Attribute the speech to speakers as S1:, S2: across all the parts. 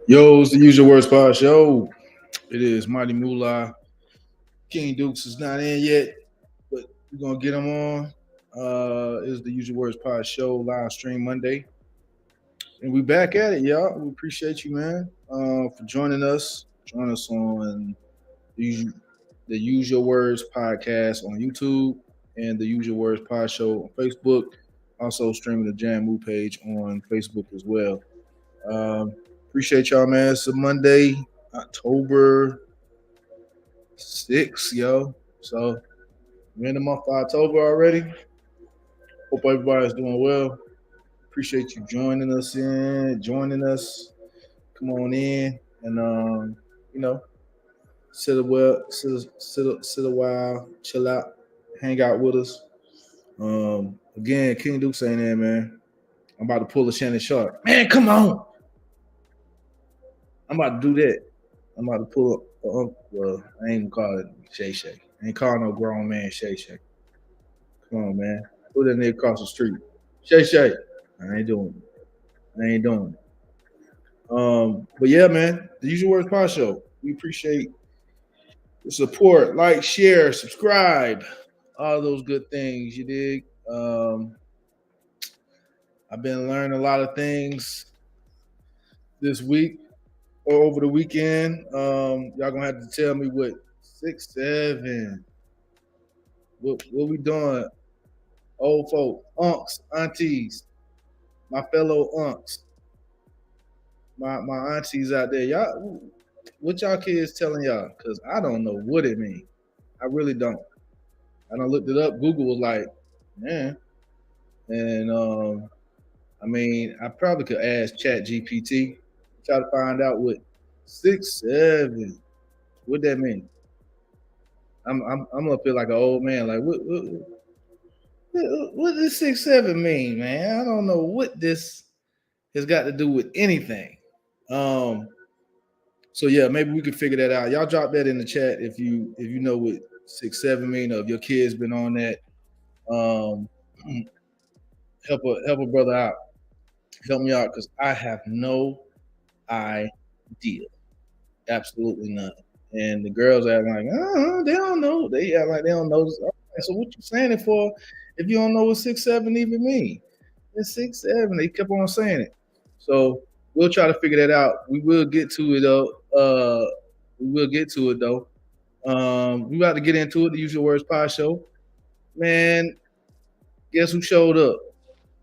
S1: Yo, it's the Use Your Words Pod Show. It is Mighty Moolah. King Dukes is not in yet, but we're gonna get him on. It's the Use Your Words Pod Show live stream Monday, and we back at it, y'all. We appreciate you, man, for joining us. Join us on the, the Use Your Words podcast on YouTube and the Use Your Words Pod Show on Facebook. Also streaming the Jam Moo page on Facebook as well. Um, Appreciate y'all, man. It's a Monday, October 6th, yo. So we're in the month of October already. Hope everybody's doing well. Appreciate you joining us. Come on in and you know, sit a while, chill out, hang out with us. Again, King Duke saying that, man. I'm about to pull a Shannon Sharp. Man, come on. I'm about to do that. I'm about to pull up. Well, I ain't gonna call it Shay Shay. I ain't calling no grown man Shay Shay. Come on, man. Who that nigga across the street? Shay Shay. I ain't doing it. I ain't doing it. But yeah, man, the Usual Words Pod Show. We appreciate the support. Like, share, subscribe, all those good things. You dig? I've been learning a lot of things this week or over the weekend. Y'all gonna have to tell me what 6, 7. What we doing? Old folk, unks, aunties, my fellow unks, my aunties out there. Y'all, what y'all kids telling y'all? Cause I don't know what it means. I really don't. I done looked it up. Google was like, man, and I mean, I probably could ask Chat GPT, try to find out what 6, 7. What that mean? I'm gonna feel like an old man. Like what does 6, 7 mean, man? I don't know what this has got to do with anything. Um, so yeah, maybe we could figure that out. Y'all drop that in the chat if you know what 6, 7 mean, or if your kid's been on that. Um, help a brother out. Help me out because I have no idea. Absolutely none. And the girls act like, they don't know. They act like they don't know. So what you saying it for if you don't know what 6, 7 even mean? It's 6, 7. They kept on saying it. So we'll try to figure that out. We will get to it though. We will get to it though. We about to get into it. The Usual Words Pod Show. Man, guess who showed up?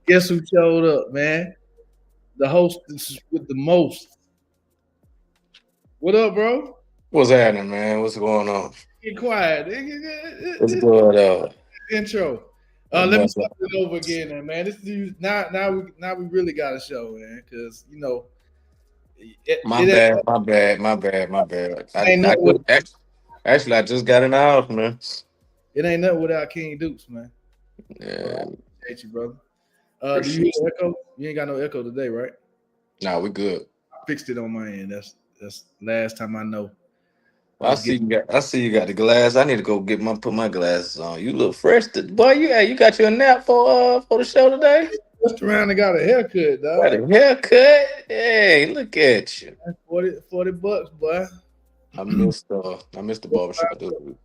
S1: Guess who showed up, man? The host with the most. What up, bro?
S2: What's happening, man? What's going on?
S1: Get quiet.
S2: What's going on?
S1: Intro.
S2: Not
S1: Let me
S2: much.
S1: start it over again, then, man. Now we really got a show, man, because
S2: My
S1: it
S2: bad, my bad, my bad, my bad.
S1: ain't
S2: I
S1: nothing with
S2: just, actually, I just got in the house, man.
S1: it ain't nothing without King Dukes, man. So I
S2: Yeah,
S1: appreciate you, brother. Do you
S2: appreciate
S1: hear
S2: it.
S1: echo? You ain't got no echo today, right?
S2: Nah, we good.
S1: I fixed it on my end. That's last time I know. I
S2: Well,
S1: was getting
S2: I see you got the glass. I need to go put my glasses on. You look fresh, boy. You got your nap for the show today.
S1: just around and got a haircut,
S2: Got
S1: dog.
S2: a haircut. Hey, look at you.
S1: 40 bucks, boy.
S2: I missed the barbershop this week.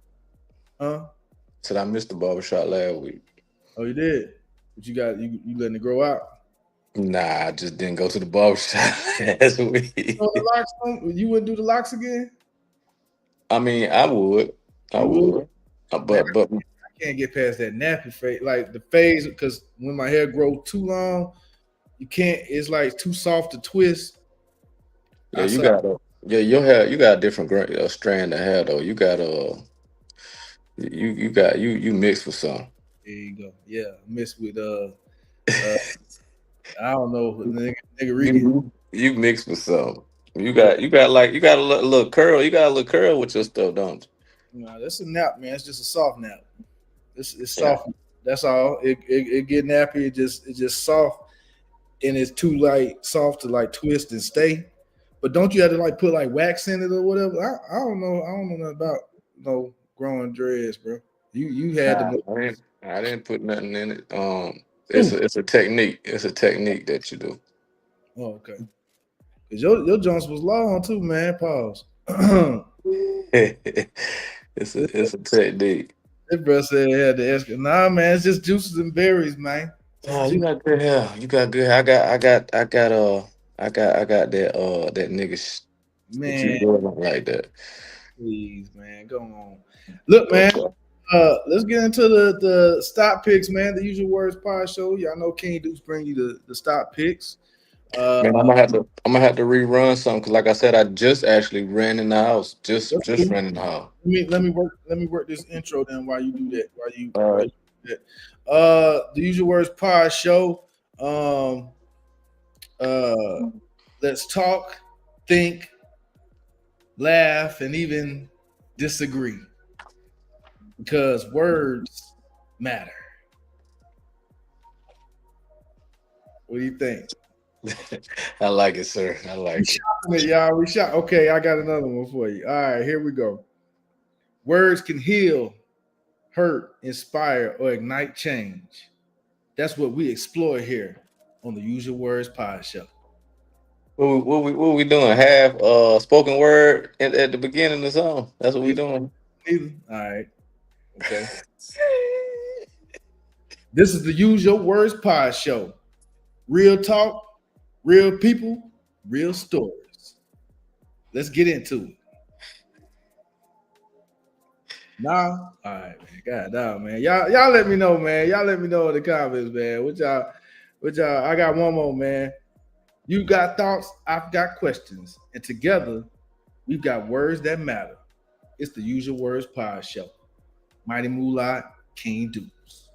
S1: Huh?
S2: Said I missed the barbershop last week.
S1: Oh, you did. But you letting it grow out.
S2: Nah, I just didn't go to the barbershop last week.
S1: Oh, the locks you wouldn't do the locks again?
S2: I mean, I would. I
S1: You would?
S2: would.
S1: Man,
S2: But
S1: I can't get past that nappy phase. Like the phase, because when my hair grows too long, you can't. It's like too soft to twist.
S2: yeah,
S1: I
S2: you
S1: saw.
S2: got your hair. You got a different strand of hair though. You got you mixed with some.
S1: There you go. Yeah, miss with uh I don't know nigga Regan.
S2: You mixed with some. You got a little curl. You got a little curl with your stuff, don't
S1: No, that's a nap, man. It's just a soft nap. It's
S2: you? Yeah.
S1: soft. That's all. It get nappy. It just soft, and it's too like soft to like twist and stay. But don't you have to like put like wax in it or whatever? I don't know. I don't know nothing about growing dreads, bro. You had
S2: Nah,
S1: to.
S2: I didn't put nothing in it.
S1: Ooh.
S2: It's a technique. It's a technique that you do.
S1: Oh, okay. Cause your Jones was long too, man. Pause.
S2: It's a technique.
S1: That bro said he had to ask. Nah, man, it's just juices and berries, man. Just
S2: Oh, you
S1: juice,
S2: got good hair. You got good hair. I got that nigga what you
S1: man.
S2: doing like that.
S1: Please, man, go on. Look, man.
S2: Okay.
S1: Let's get into the stop picks, man. The usual words pod show. Y'all know King Dukes bring you the stop picks. Uh,
S2: Man, I'm gonna have to rerun something because, like I said, I just actually ran in the house. Just
S1: that's
S2: just
S1: cool.
S2: ran in the house.
S1: Let me work this intro then while you do that.
S2: All
S1: While
S2: right.
S1: you do that. The usual words pod show. Um, uh, let's talk, think, laugh, and even disagree because words matter. What do you think?
S2: I like it, sir. I
S1: We
S2: like it.
S1: shopping it, y'all. We shot. Okay, I got another one for you. All right, here we go. Words can heal, hurt, inspire, or ignite change. That's what we explore here on the Usual Words Pod Show.
S2: What we doing? Have spoken word at the beginning of the song. That's what we
S1: Neither.
S2: doing.
S1: Neither. All right. Okay. This is the Usual Words Pod Show. Real talk, real people, real stories. Let's get into it. Nah. All right, man. God damn, man. Y'all let me know, man. Y'all let me know in the comments, man. What y'all, I got one more, man. You got thoughts, I've got questions. And together, we've got words that matter. It's the Usual Words Pod Show. Mighty Moolah, King Dukes.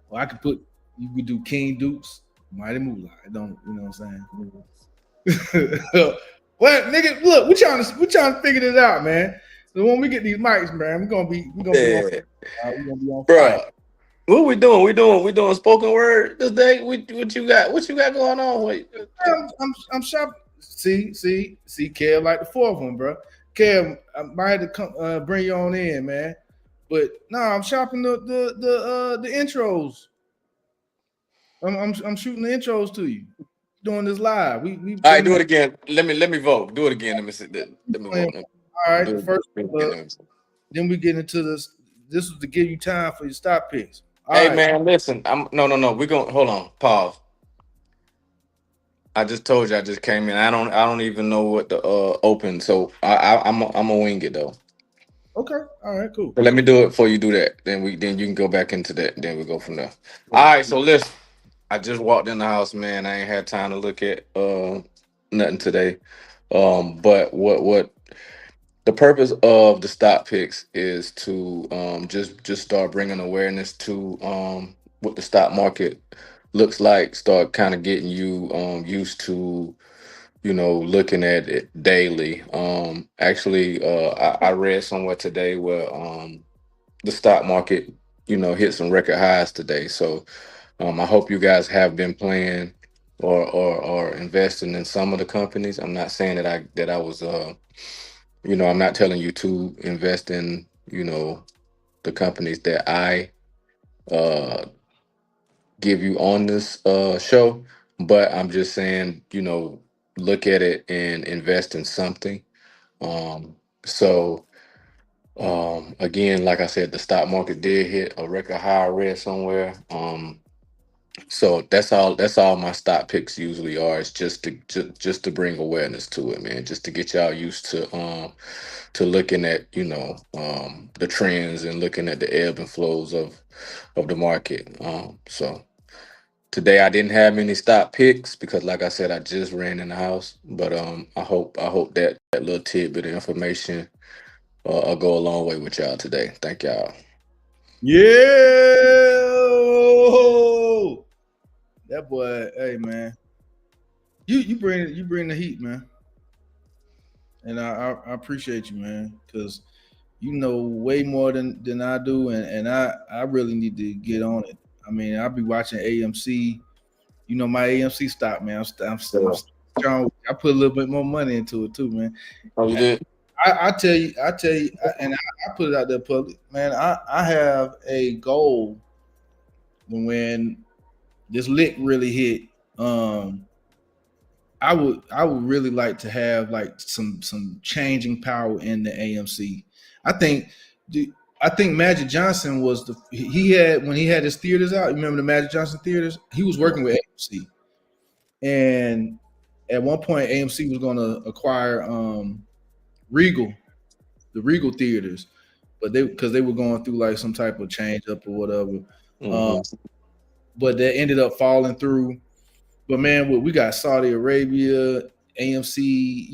S1: Well, I could put, you could do King Dukes, Mighty Moolah. I don't, you know what I'm saying? Well, nigga, look, we trying to figure this out, man. So when we get these mics, man, we're gonna be on
S2: Yeah,
S1: fire.
S2: bro. What we doing? We doing spoken word this day. What you got going on? Wait.
S1: I'm shopping. See, Kev like the fourth one, bro. Kev, I might have to come bring you on in, man. But no, I'm shopping the intros. I'm shooting the intros to you. Doing this live. We
S2: All
S1: in
S2: right,
S1: the
S2: do it again. Let me vote. Do it again. Let me see. Let me
S1: playing.
S2: vote.
S1: All right,
S2: Do
S1: the
S2: it
S1: first
S2: again.
S1: then we get into this. This was to give you time for your stop picks. All
S2: Hey
S1: right,
S2: man, listen. I'm no. We're gonna hold on. Pause. I just told you I just came in. I don't even know what the open. So I'm a wing it though.
S1: okay, all right, cool.
S2: So let me do it before you do that. Then you can go back into that. Then we go from there. All
S1: Okay.
S2: right. So listen. I just walked in the house, man. I ain't had time to look at nothing today. But what the purpose of the stock picks is to just start bringing awareness to what the stock market looks like. Start kind of getting you used to looking at it daily. Actually, I read somewhere today where the stock market hit some record highs today. So I hope you guys have been playing or investing in some of the companies. I'm not saying that I was I'm not telling you to invest in the companies that I uh give you on this show, but I'm just saying, look at it and invest in something. So again, like I said, the stock market did hit a record high. I read somewhere. So that's all my stock picks usually are. It's just to bring awareness to it, man. Just to get y'all used to looking at the trends and looking at the ebb and flows of the market. So today I didn't have any stock picks because, like I said, I just ran in the house. But I hope that little tidbit of information will go a long way with y'all today. Thank y'all.
S1: Yeah, that boy. Hey, man, you bring the heat, man, and I appreciate you, man, because you know way more than I do, and I really need to get on it. I mean, I'll be watching AMC. You know my AMC stock, man. I'm
S2: Yeah.
S1: strong. I put a little bit more money into it too, man.
S2: Oh, you did?
S1: I put it out there public, man. I have a goal when this lick really hit. Um, I would really like to have like some changing power in the AMC. I think the I think Magic Johnson was he had when he had his theaters out. You remember the Magic Johnson theaters? He was working with AMC, and at one point AMC was going to acquire Regal, the Regal theaters, but they because they were going through like some type of change up or whatever. Uh,
S2: Hmm.
S1: but that ended up falling through. But man, we got Saudi Arabia, AMC,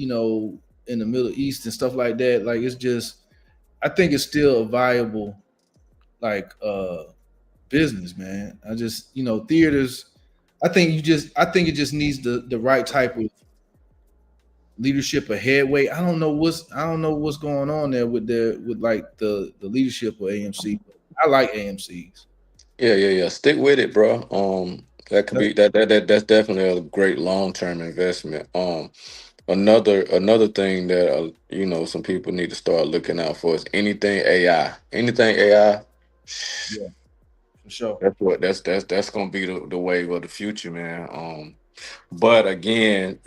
S1: in the Middle East and stuff like that. Like it's just, I think it's still a viable like business, man. I just, theaters. I think it just needs the right type of leadership or headway. I don't know what's going on there with like the leadership of AMC. I like AMC's.
S2: Yeah, yeah, yeah. Stick with it, bro. That could be that's definitely a great long term investment. Another thing that some people need to start looking out for is anything AI. Anything AI.
S1: Yeah, for sure.
S2: That's gonna be the wave of the future, man. But again,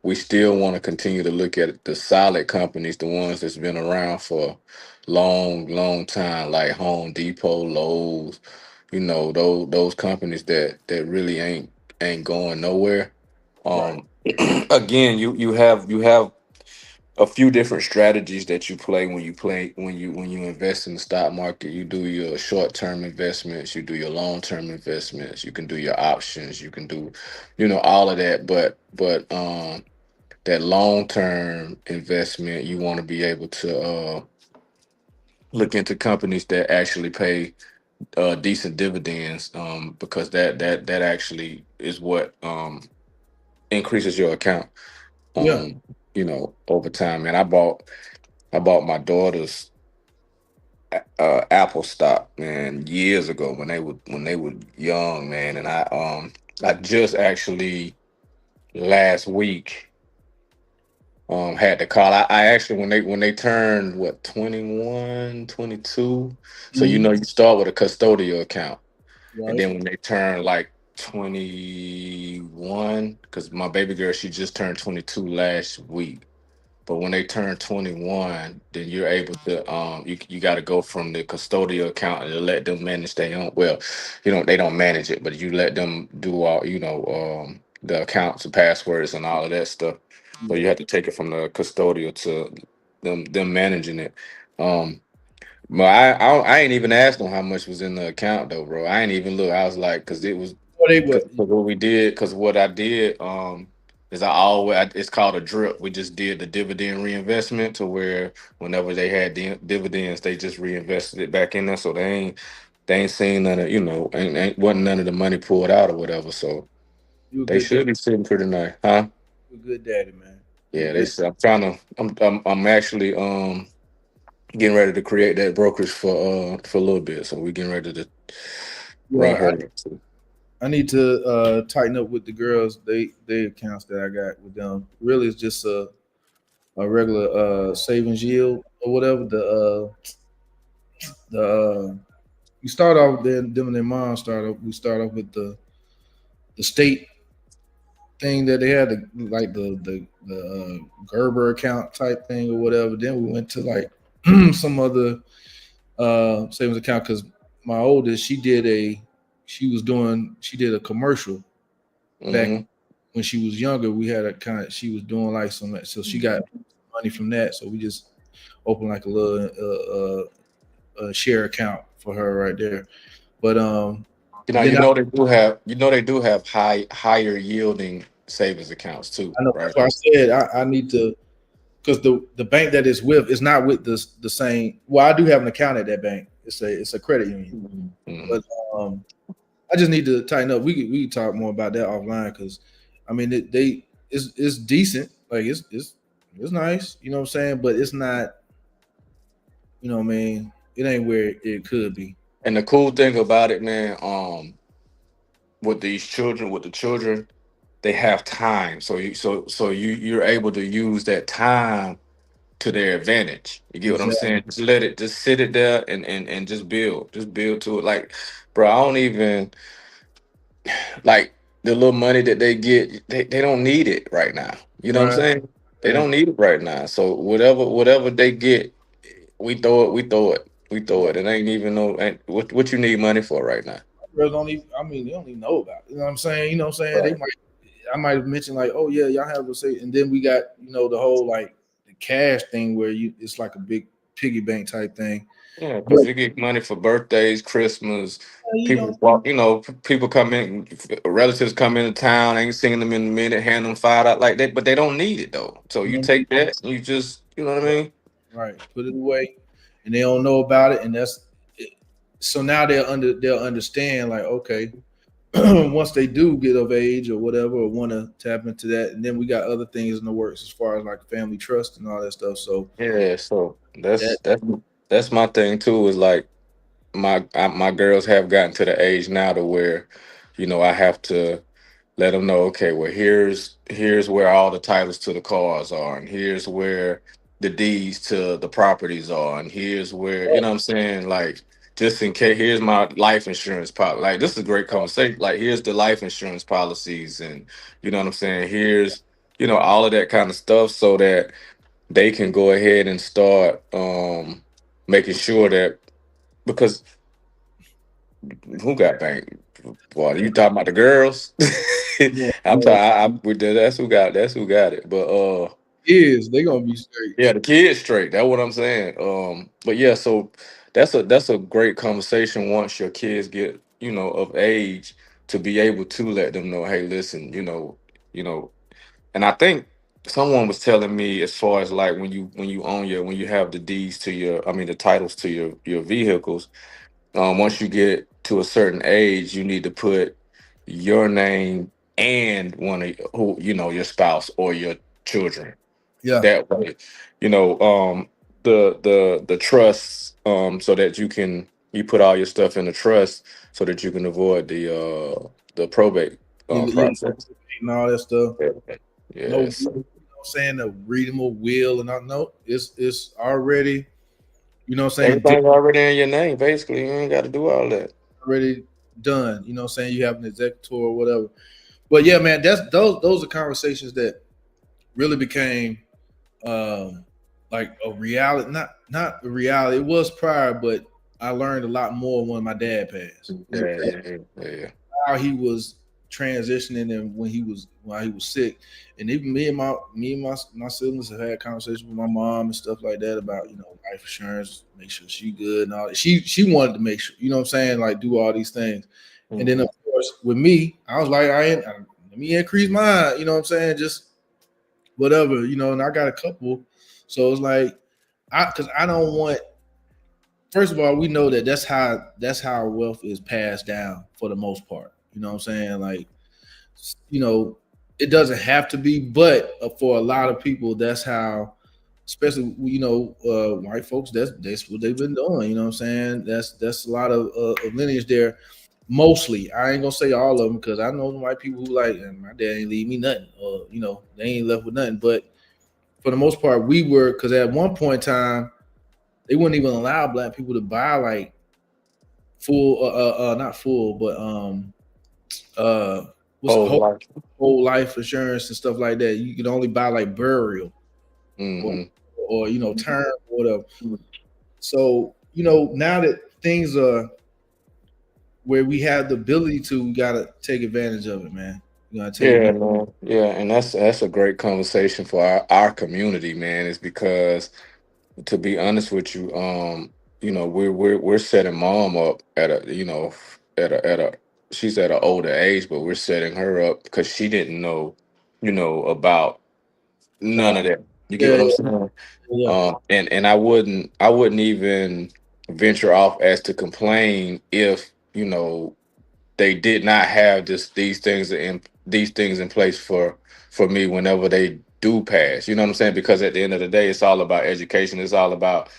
S2: we still want to continue to look at the solid companies, the ones that's been around for long, long time, like Home Depot, Lowe's, those companies that really ain't going nowhere.
S1: Right.
S2: Again, you have a few different strategies that you play when you invest in the stock market. You do your short term investments, you do your long term investments, you can do your options, you can do all of that. But that long term investment, you want to be able to look into companies that actually pay decent dividends, because that actually is what increases your account,
S1: Yeah.
S2: over time. And I bought my daughter's Apple stock, man, years ago when they were young, man. And I just actually last week had to call. I actually when they turned what 21, 22. So
S1: Mhm.
S2: you start with a custodial account, and
S1: Right.
S2: then when they turn like 21, because my baby girl, she just turned 22 last week. But when they turn 21, then you're able to you got to go from the custodial account and let them manage their own. Well, they don't manage it, but you let them do all the accounts and passwords and all of that stuff. So
S1: Yeah.
S2: you have to take it from the custodial to them managing it. Um, but I ain't even asked them how much was in the account though, bro. I ain't even look. I was like, because it was
S1: Or they
S2: because
S1: would.
S2: what we did, because what I did is it's called a drip. We just did the dividend reinvestment to where whenever they had dividends, they just reinvested it back in there. So they ain't seen none of ain't wasn't none of the money pulled out or whatever. So
S1: You a
S2: they
S1: good dad.
S2: should be sitting pretty nice, huh?
S1: You a good daddy, man. You a
S2: Yeah, they
S1: good.
S2: should. I'm trying to. I'm actually getting ready to create that brokerage for a little bit. So we're getting ready to run
S1: Yeah,
S2: her.
S1: I need to tighten up with the girls. They accounts that I got with them. Really, it's just a regular savings yield or whatever. The we start off them and their mom start off. We start off with the state thing that they had, the Gerber account type thing or whatever. Then we went to like some other savings account because my oldest she did a commercial back
S2: Hmm.
S1: when she was younger. We had a kind of she was doing like some, so she got money from that. So we just opened like a little share account for her right there. But
S2: You know,
S1: and then
S2: you know they do have, they do have higher yielding savings accounts too,
S1: I know
S2: right?
S1: that's why I said I need to, because the bank that it's with is not with the same. Well, I do have an account at that bank. It's a credit union,
S2: Hmm.
S1: but I just need to tighten up. We can talk more about that offline because I mean it's decent. Like it's nice. You know what I'm saying? But it's not. You know what I mean? It ain't where it could be.
S2: And the cool thing about it, man, with the children, they have time. So you're able to use that time to their advantage. You get what I'm
S1: Exactly.
S2: saying? Just sit it there and just build to it. Like, bro, I don't even like. the little money that they get, they don't need it right now. You know what I'm
S1: Right.
S2: saying? They
S1: Right.
S2: don't need it right now. So whatever they get, we throw it. It ain't even no ain't, what you need money for right now.
S1: Girls don't even. I mean, they don't even know about it. You know what I'm saying? You know what I'm saying? They
S2: Right.
S1: might. I might have mentioned like, oh yeah, y'all have a say, and then we got the whole like the cash thing where it's like a big piggy bank type thing.
S2: Yeah,
S1: But
S2: because you get money for birthdays, Christmas.
S1: you know,
S2: People walk, people come in, relatives come into town, ain't seen them in a minute, hand them $5 like that, but they don't need it though. So
S1: you
S2: you
S1: know,
S2: take that, and you just, you know what I mean?
S1: right, put it away, and they don't know about it, and that's it. So now they'll understand like, okay, once they do get of age or whatever, or want to tap into that, and then we got other things in the works as far as like family trust and all that stuff. So
S2: Yeah, so
S1: that
S2: that's my thing too. Is like my girls have gotten to the age now to where, I have to let them know, okay, well, here's where all the titles to the cars are, and here's where the deeds to the properties are, and here's where, you know what I'm saying, like, just in case, here's my life insurance policy. Like, this is a great conversation. Like, here's the life insurance policies, and you know what I'm saying, here's, all of that kind of stuff, so that they can go ahead and start making sure that, because who got bank? Boy, you talking about the girls?
S1: yeah,
S2: I'm talking. That's who got it. But
S1: is they gonna be straight.
S2: yeah, the kids straight. That's what I'm saying. But yeah, so that's a great conversation once your kids get of age to be able to let them know, hey, listen, you know. And I think someone was telling me as far as like when you have the deeds to your, I mean the titles to your vehicles, once you get to a certain age, you need to put your name and one of who your spouse or your children.
S1: Yeah,
S2: That way, you know, um, the trusts, so that you put all your stuff in the trust so that you can avoid the probate
S1: yeah,
S2: process.
S1: and all that stuff.
S2: Yeah.
S1: No,
S2: Yes.
S1: I'm saying a readable will and not no. It's already what I'm saying
S2: Everything's already in your name. Basically, you ain't got to do all that.
S1: already done. You know what I'm saying? You have an executor or whatever. But yeah, man, that's those are conversations that really became um like a reality, not a reality. It was prior, but I learned a lot more when my dad passed.
S2: Yeah, yeah, yeah,
S1: How he was transitioning and when he was while he was sick. And even me and my siblings have had conversations with my mom and stuff like that about, life insurance, make sure she good and all that. She wanted to make sure, you know what I'm saying, like do all these things. And then
S2: yeah.
S1: of course with me, I was like, let me increase mine, you know what I'm saying? Just whatever, and I got a couple. So it's like because I don't want. First of all, we know that that's how wealth is passed down for the most part. You know what I'm saying? Like, you know, it doesn't have to be, but for a lot of people, that's how. Especially, white folks. That's what they've been doing. You know what I'm saying? That's a lot of lineage there. Mostly, I ain't gonna say all of them because I know white people who like, and my dad ain't leave me nothing, or they ain't left with nothing. But for the most part, we were because at one point in time they wouldn't even allow black people to buy like full, not full, but uh, what's it,
S2: Whole
S1: whole,
S2: life.
S1: whole life insurance and stuff like that. You could only buy like burial or
S2: Hmm.
S1: term or whatever. So now that things are where we have the ability to, we gotta take advantage of it, man. You gotta take
S2: Yeah,
S1: advantage.
S2: man. Yeah, and that's a great conversation for our community, man. Is because, to be honest with you, we're setting mom up at a she's at an older age, but we're setting her up because she didn't know, about none of that. You get
S1: Yeah,
S2: what I'm
S1: yeah,
S2: saying?
S1: yeah.
S2: And I wouldn't even venture off as to complain if they did not have these things in place for me whenever they do pass. You know what I'm saying? Because at the end of the day, it's all about education. It's all about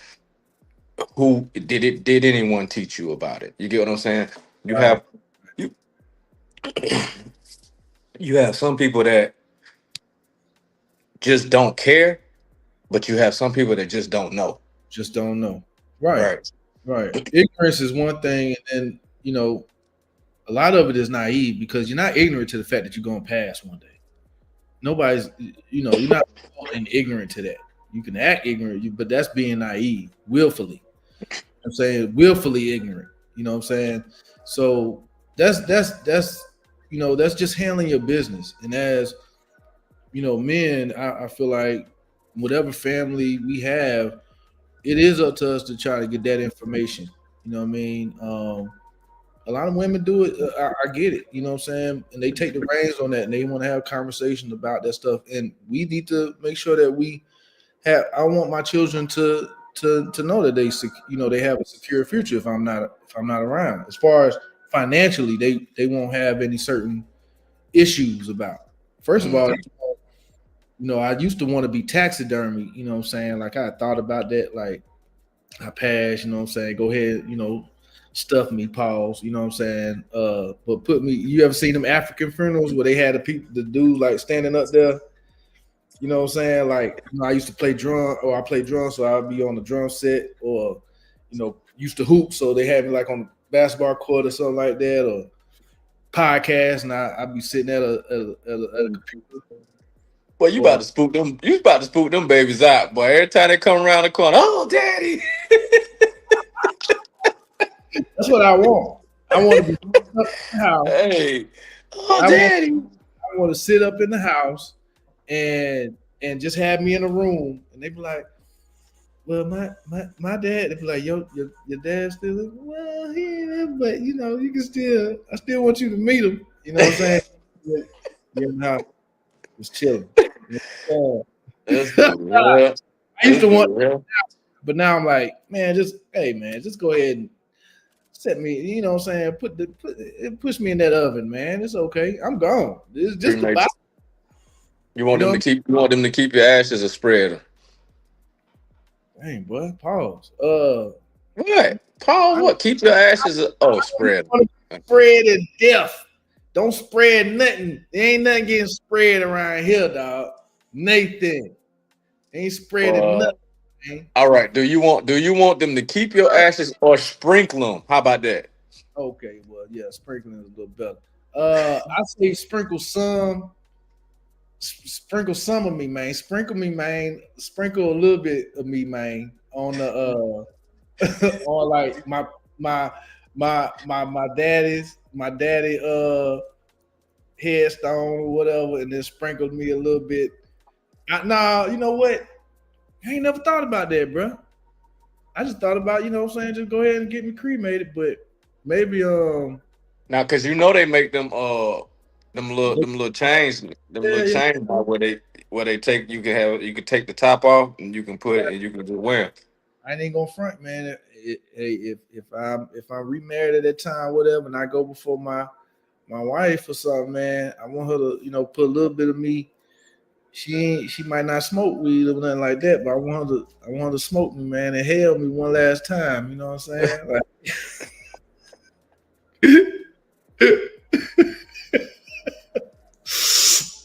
S2: who did anyone teach you about it. You get what I'm saying? You
S1: Right.
S2: have you you have some people that just don't care, but you have some people that just don't know.
S1: Just don't know. Right.
S2: Right.
S1: Right. Ignorance is one thing, and then A lot of it is naive because you're not ignorant to the fact that you're gonna pass one day. Nobody's, you're not ignorant to that. You can act ignorant, but that's being naive, willfully. I'm saying willfully ignorant. You know what I'm saying? So that's that's just handling your business. And as men, I feel like whatever family we have, it is up to us to try to get that information. You know what I mean? A lot of women do it. I get it. You know what I'm saying? And they take the reins on that, and they want to have conversations about that stuff. And we need to make sure that we have. I want my children to know that they have a secure future if I'm not around. As far as financially, they won't have any certain issues about. First of all,
S2: Mhm.
S1: I used to want to be taxidermy. You know what I'm saying? Like I thought about that. Like I passed. You know what I'm saying? Go ahead. Stuff me, pause. You know what I'm saying? But put me. You ever seen them African funerals where they had the dude like standing up there? You know what I'm saying? Like I used to play drum, or I play drums, so I'd be on the drum set, or used to hoop, so they had me like on the basketball court or something like that, or podcast, and I'd be sitting at a computer.
S2: Boy, you
S1: Or
S2: about to spook them. You about to spook them babies out, boy. Every time they come around the corner, oh, daddy.
S1: that's what I want. I want to be up in the house.
S2: Hey, oh,
S1: I want
S2: daddy.
S1: I want to sit up in the house and just have me in a room, and they be like, "Well, my dad." They be like, "Your dad still?" Well, he ain't there, but you can still. I still want you to meet him. You know what I'm saying? Yeah, yeah, just chilling. Yeah.
S2: That's good. Yeah.
S1: I used
S2: That's
S1: to want,
S2: good. Yeah.
S1: but now I'm like, man, just go ahead and set me. You know what I'm saying? Push me in that oven, man. It's okay. I'm gone. It's just about.
S2: Cremate. You
S1: You
S2: want them
S1: know,
S2: to keep. You want them to keep your ashes a spreader.
S1: dang, boy, pause.
S2: What? Pause.
S1: I
S2: What? Keep your ashes a spreader.
S1: want to spread in death. Don't spread nothing. There ain't nothing getting spread around here, dog. Nathan ain't spreading
S2: Uh,
S1: nothing. Man.
S2: all right. Do you want them to keep your ashes or sprinkle them? How about that?
S1: Okay, well, yeah, sprinkling is a little better. I say sprinkle some of me, man. Sprinkle me, man. Sprinkle a little bit of me, man, on the on like my daddy headstone or whatever, and then sprinkled me a little bit. Nah, you know what? I ain't never thought about that, bro. I just thought about, what I'm saying, just go ahead and get me cremated, but maybe
S2: Now, cause they make them little chains now where they take you can take the top off and you can put it and you can just wear 'em.
S1: I ain't gonna front, man. If I'm remarried at that time, whatever, and I go before my wife or something, man, I want her to, put a little bit of me. She might not smoke weed or nothing like that, but I want her to smoke me, man, and hail me one last time. You know what I'm saying? Like,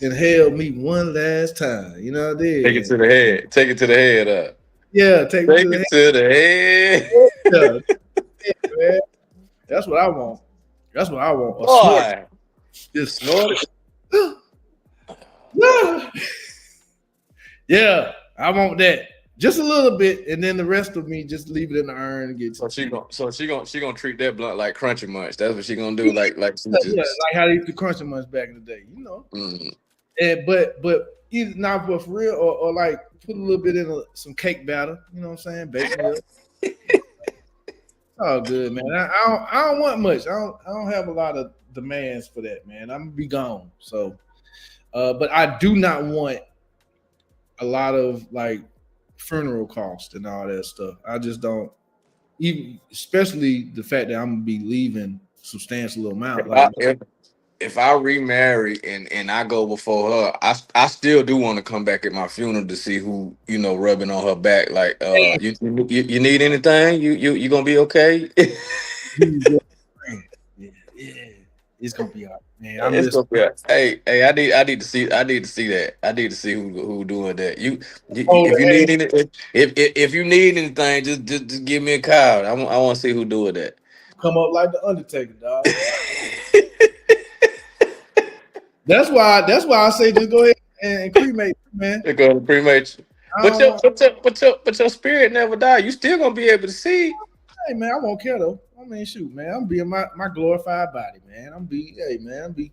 S1: and hail me one last time. You know what I
S2: Take it
S1: did?
S2: to the head. Take it to the head up.
S1: Yeah, take me
S2: Take
S1: to the
S2: it to the head.
S1: head. Yeah, man. That's what I want. That's what I want. A snort.
S2: Boy.
S1: Just snort it. Yeah, I want that. Just a little bit, and then the rest of me just leave it in the urn and get.
S2: So she gonna treat that blunt like Crunchy Munch. That's what she gonna do. Like she
S1: Yeah,
S2: just.
S1: like how they used to crunch them much back in the day,
S2: Mm.
S1: And but either not for real or like put a little bit in some cake batter. You know what I'm saying? Bake it up. Oh, good, man. I don't want much. I don't have a lot of demands for that, man. I'm gonna be gone. So, but I do not want a lot of like funeral costs and all that stuff. I just don't. Even especially the fact that I'm gonna be leaving substantial amount.
S2: If
S1: Like,
S2: I if I remarry and I go before her, I still do want to come back at my funeral to see who rubbing on her back. Like, you need anything? You gonna be okay?
S1: yeah, yeah, it's gonna be all right, man. I'm
S2: It's
S1: just
S2: gonna be. Hey, I need to see that. I need to see who doing that.
S1: oh,
S2: If you
S1: hey,
S2: need any, if you need anything, just give me a call. I want to see who doing that.
S1: come up like the Undertaker, dog. That's why I say just go ahead and cremate, man.
S2: They're going to cremate you.
S1: I
S2: But
S1: don't want.
S2: your spirit never die. You still gonna be able to see.
S1: Hey man, I won't care though. I mean, shoot, man, I'm being my glorified body, man. Hey man, I'm be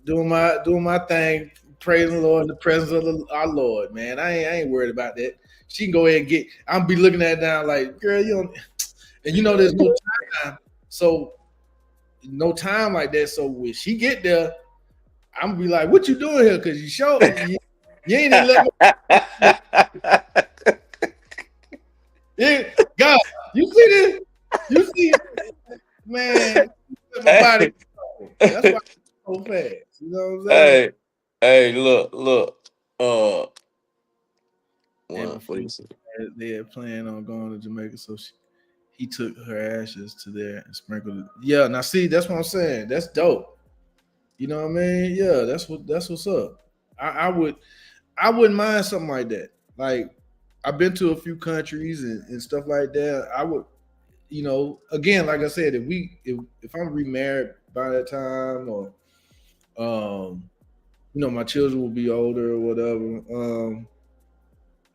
S1: doing my thing, praising the Lord in the presence of our Lord, man. I ain't worried about that. She can go ahead and get. I'm be looking at it now like, girl, you don't. And there's no time, so no time like that. So when she get there, I'm gonna be like, what you doing here? Cause you ain't even let me. Yeah, God, you see this? You see, man, my body.
S2: Hey,
S1: That's why I'm so fast. You know what I'm saying?
S2: hey, hey, look.
S1: And
S2: What
S1: before
S2: you say?
S1: they had planned on going to Jamaica, so he took her ashes to there and sprinkled it. Yeah, now see, that's what I'm saying. That's dope. You know what I mean? Yeah, that's what's up. I wouldn't mind something like that. Like I've been to a few countries and stuff like that. I would, again, like I said, if I'm remarried by that time, or my children will be older or whatever.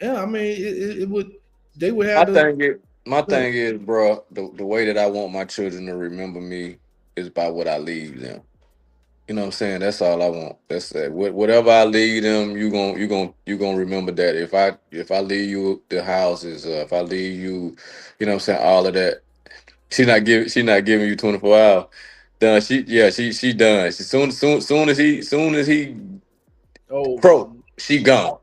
S1: Yeah, I mean, it would. They would
S2: My
S1: have to.
S2: thing is, my
S1: Look,
S2: thing is, bro. The way that I want my children to remember me is by what I leave them. You know what I'm saying? That's all I want. That's that. Whatever I leave them, you gonna remember that. If I leave you the houses, if I leave you, you know what I'm saying, all of that. She not giving you 24 hours. Done. She done. Soon as he
S1: oh,
S2: croak, she gone.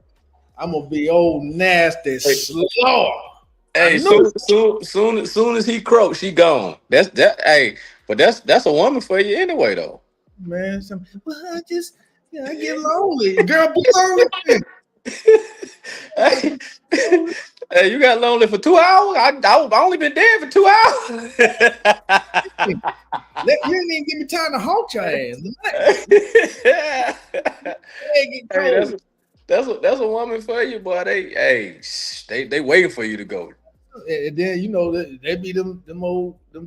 S1: I'm gonna be old nasty
S2: Hey,
S1: slow. I
S2: hey,
S1: knew
S2: soon as he croak, she gone. That's that. Hey, but that's a woman for you anyway, though.
S1: man. Well, I get lonely. Girl, be lonely. Then. Gotta
S2: Hey,
S1: be lonely.
S2: hey, you got lonely for 2 hours? I only been dead for 2 hours.
S1: You ain't even give me time to haunt your ass. Nothing.
S2: Hey,
S1: It get
S2: that's
S1: cold.
S2: that's a woman for you, boy. They waiting for you to go.
S1: And then they be them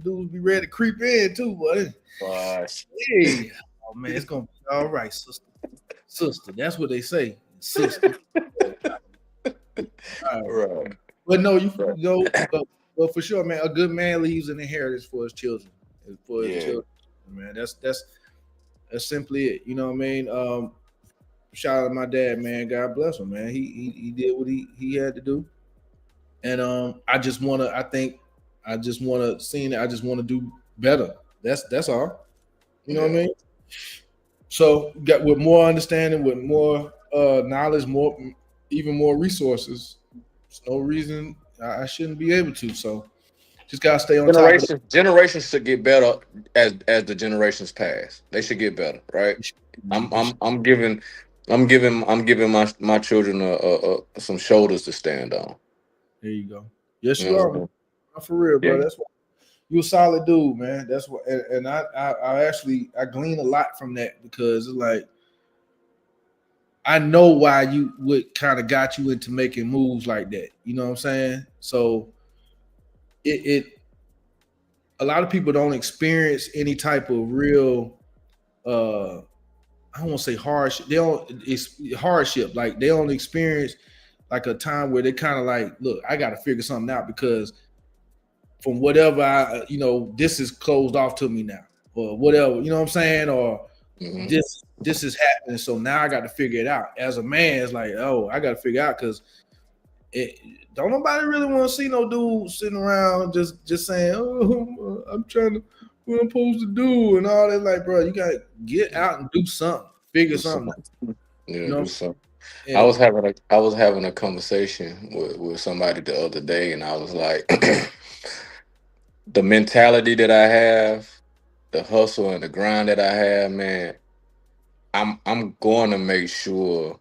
S1: dudes be ready to creep in too, boy.
S2: Gosh.
S1: Hey, oh man, it's gonna be all right, sister. Sister, that's what they say, sister. All right.
S2: Right.
S1: But no,
S2: Right.
S1: but for sure, man, a good man leaves an inheritance for his children. For his
S2: Yeah.
S1: children, man. That's simply it. You know what I mean? Shout out to my dad, man. God bless him, man. He did what he had to do, and I think I just wanna seeing it. I just want to do better. That's all. You know what I
S2: Yeah.
S1: mean? So got with more understanding, with more knowledge, even more resources. There's no reason I shouldn't be able to. So just gotta stay on top of
S2: Generations should get better as the generations pass. They should get better, right?
S1: it, man.
S2: I'm I'm I'm giving I'm giving my children some shoulders to stand on.
S1: There you go. Yes,
S2: You
S1: you
S2: know what
S1: are,
S2: I'm
S1: man.
S2: saying?
S1: For real, bro.
S2: Yeah.
S1: That's what you a solid dude, man. That's what, and I actually I glean a lot from that because it's like I know why you would kind of got you into making moves like that. You know what I'm saying? So it a lot of people don't experience any type of real I don't want to say hardship. They don't it's hardship. Like they don't experience like a time where they kind of like, look, I got to figure something out because from whatever this is closed off to me now, or whatever, you know what I'm saying, or
S2: Hmm.
S1: this is happening. So now I got to figure it out. As a man, it's like, oh, I got to figure out because it don't nobody really want to see no dude sitting around just saying, oh, I'm trying to what I'm supposed to do and all that. Like, bro, you gotta get out and do something, figure
S2: Do
S1: something
S2: something.
S1: out. You
S2: Yeah, do
S1: know?
S2: something. I
S1: Yeah.
S2: was having a conversation with somebody the other day, and I was like, the mentality that I have, the hustle and the grind that I have, man. I'm going to make sure,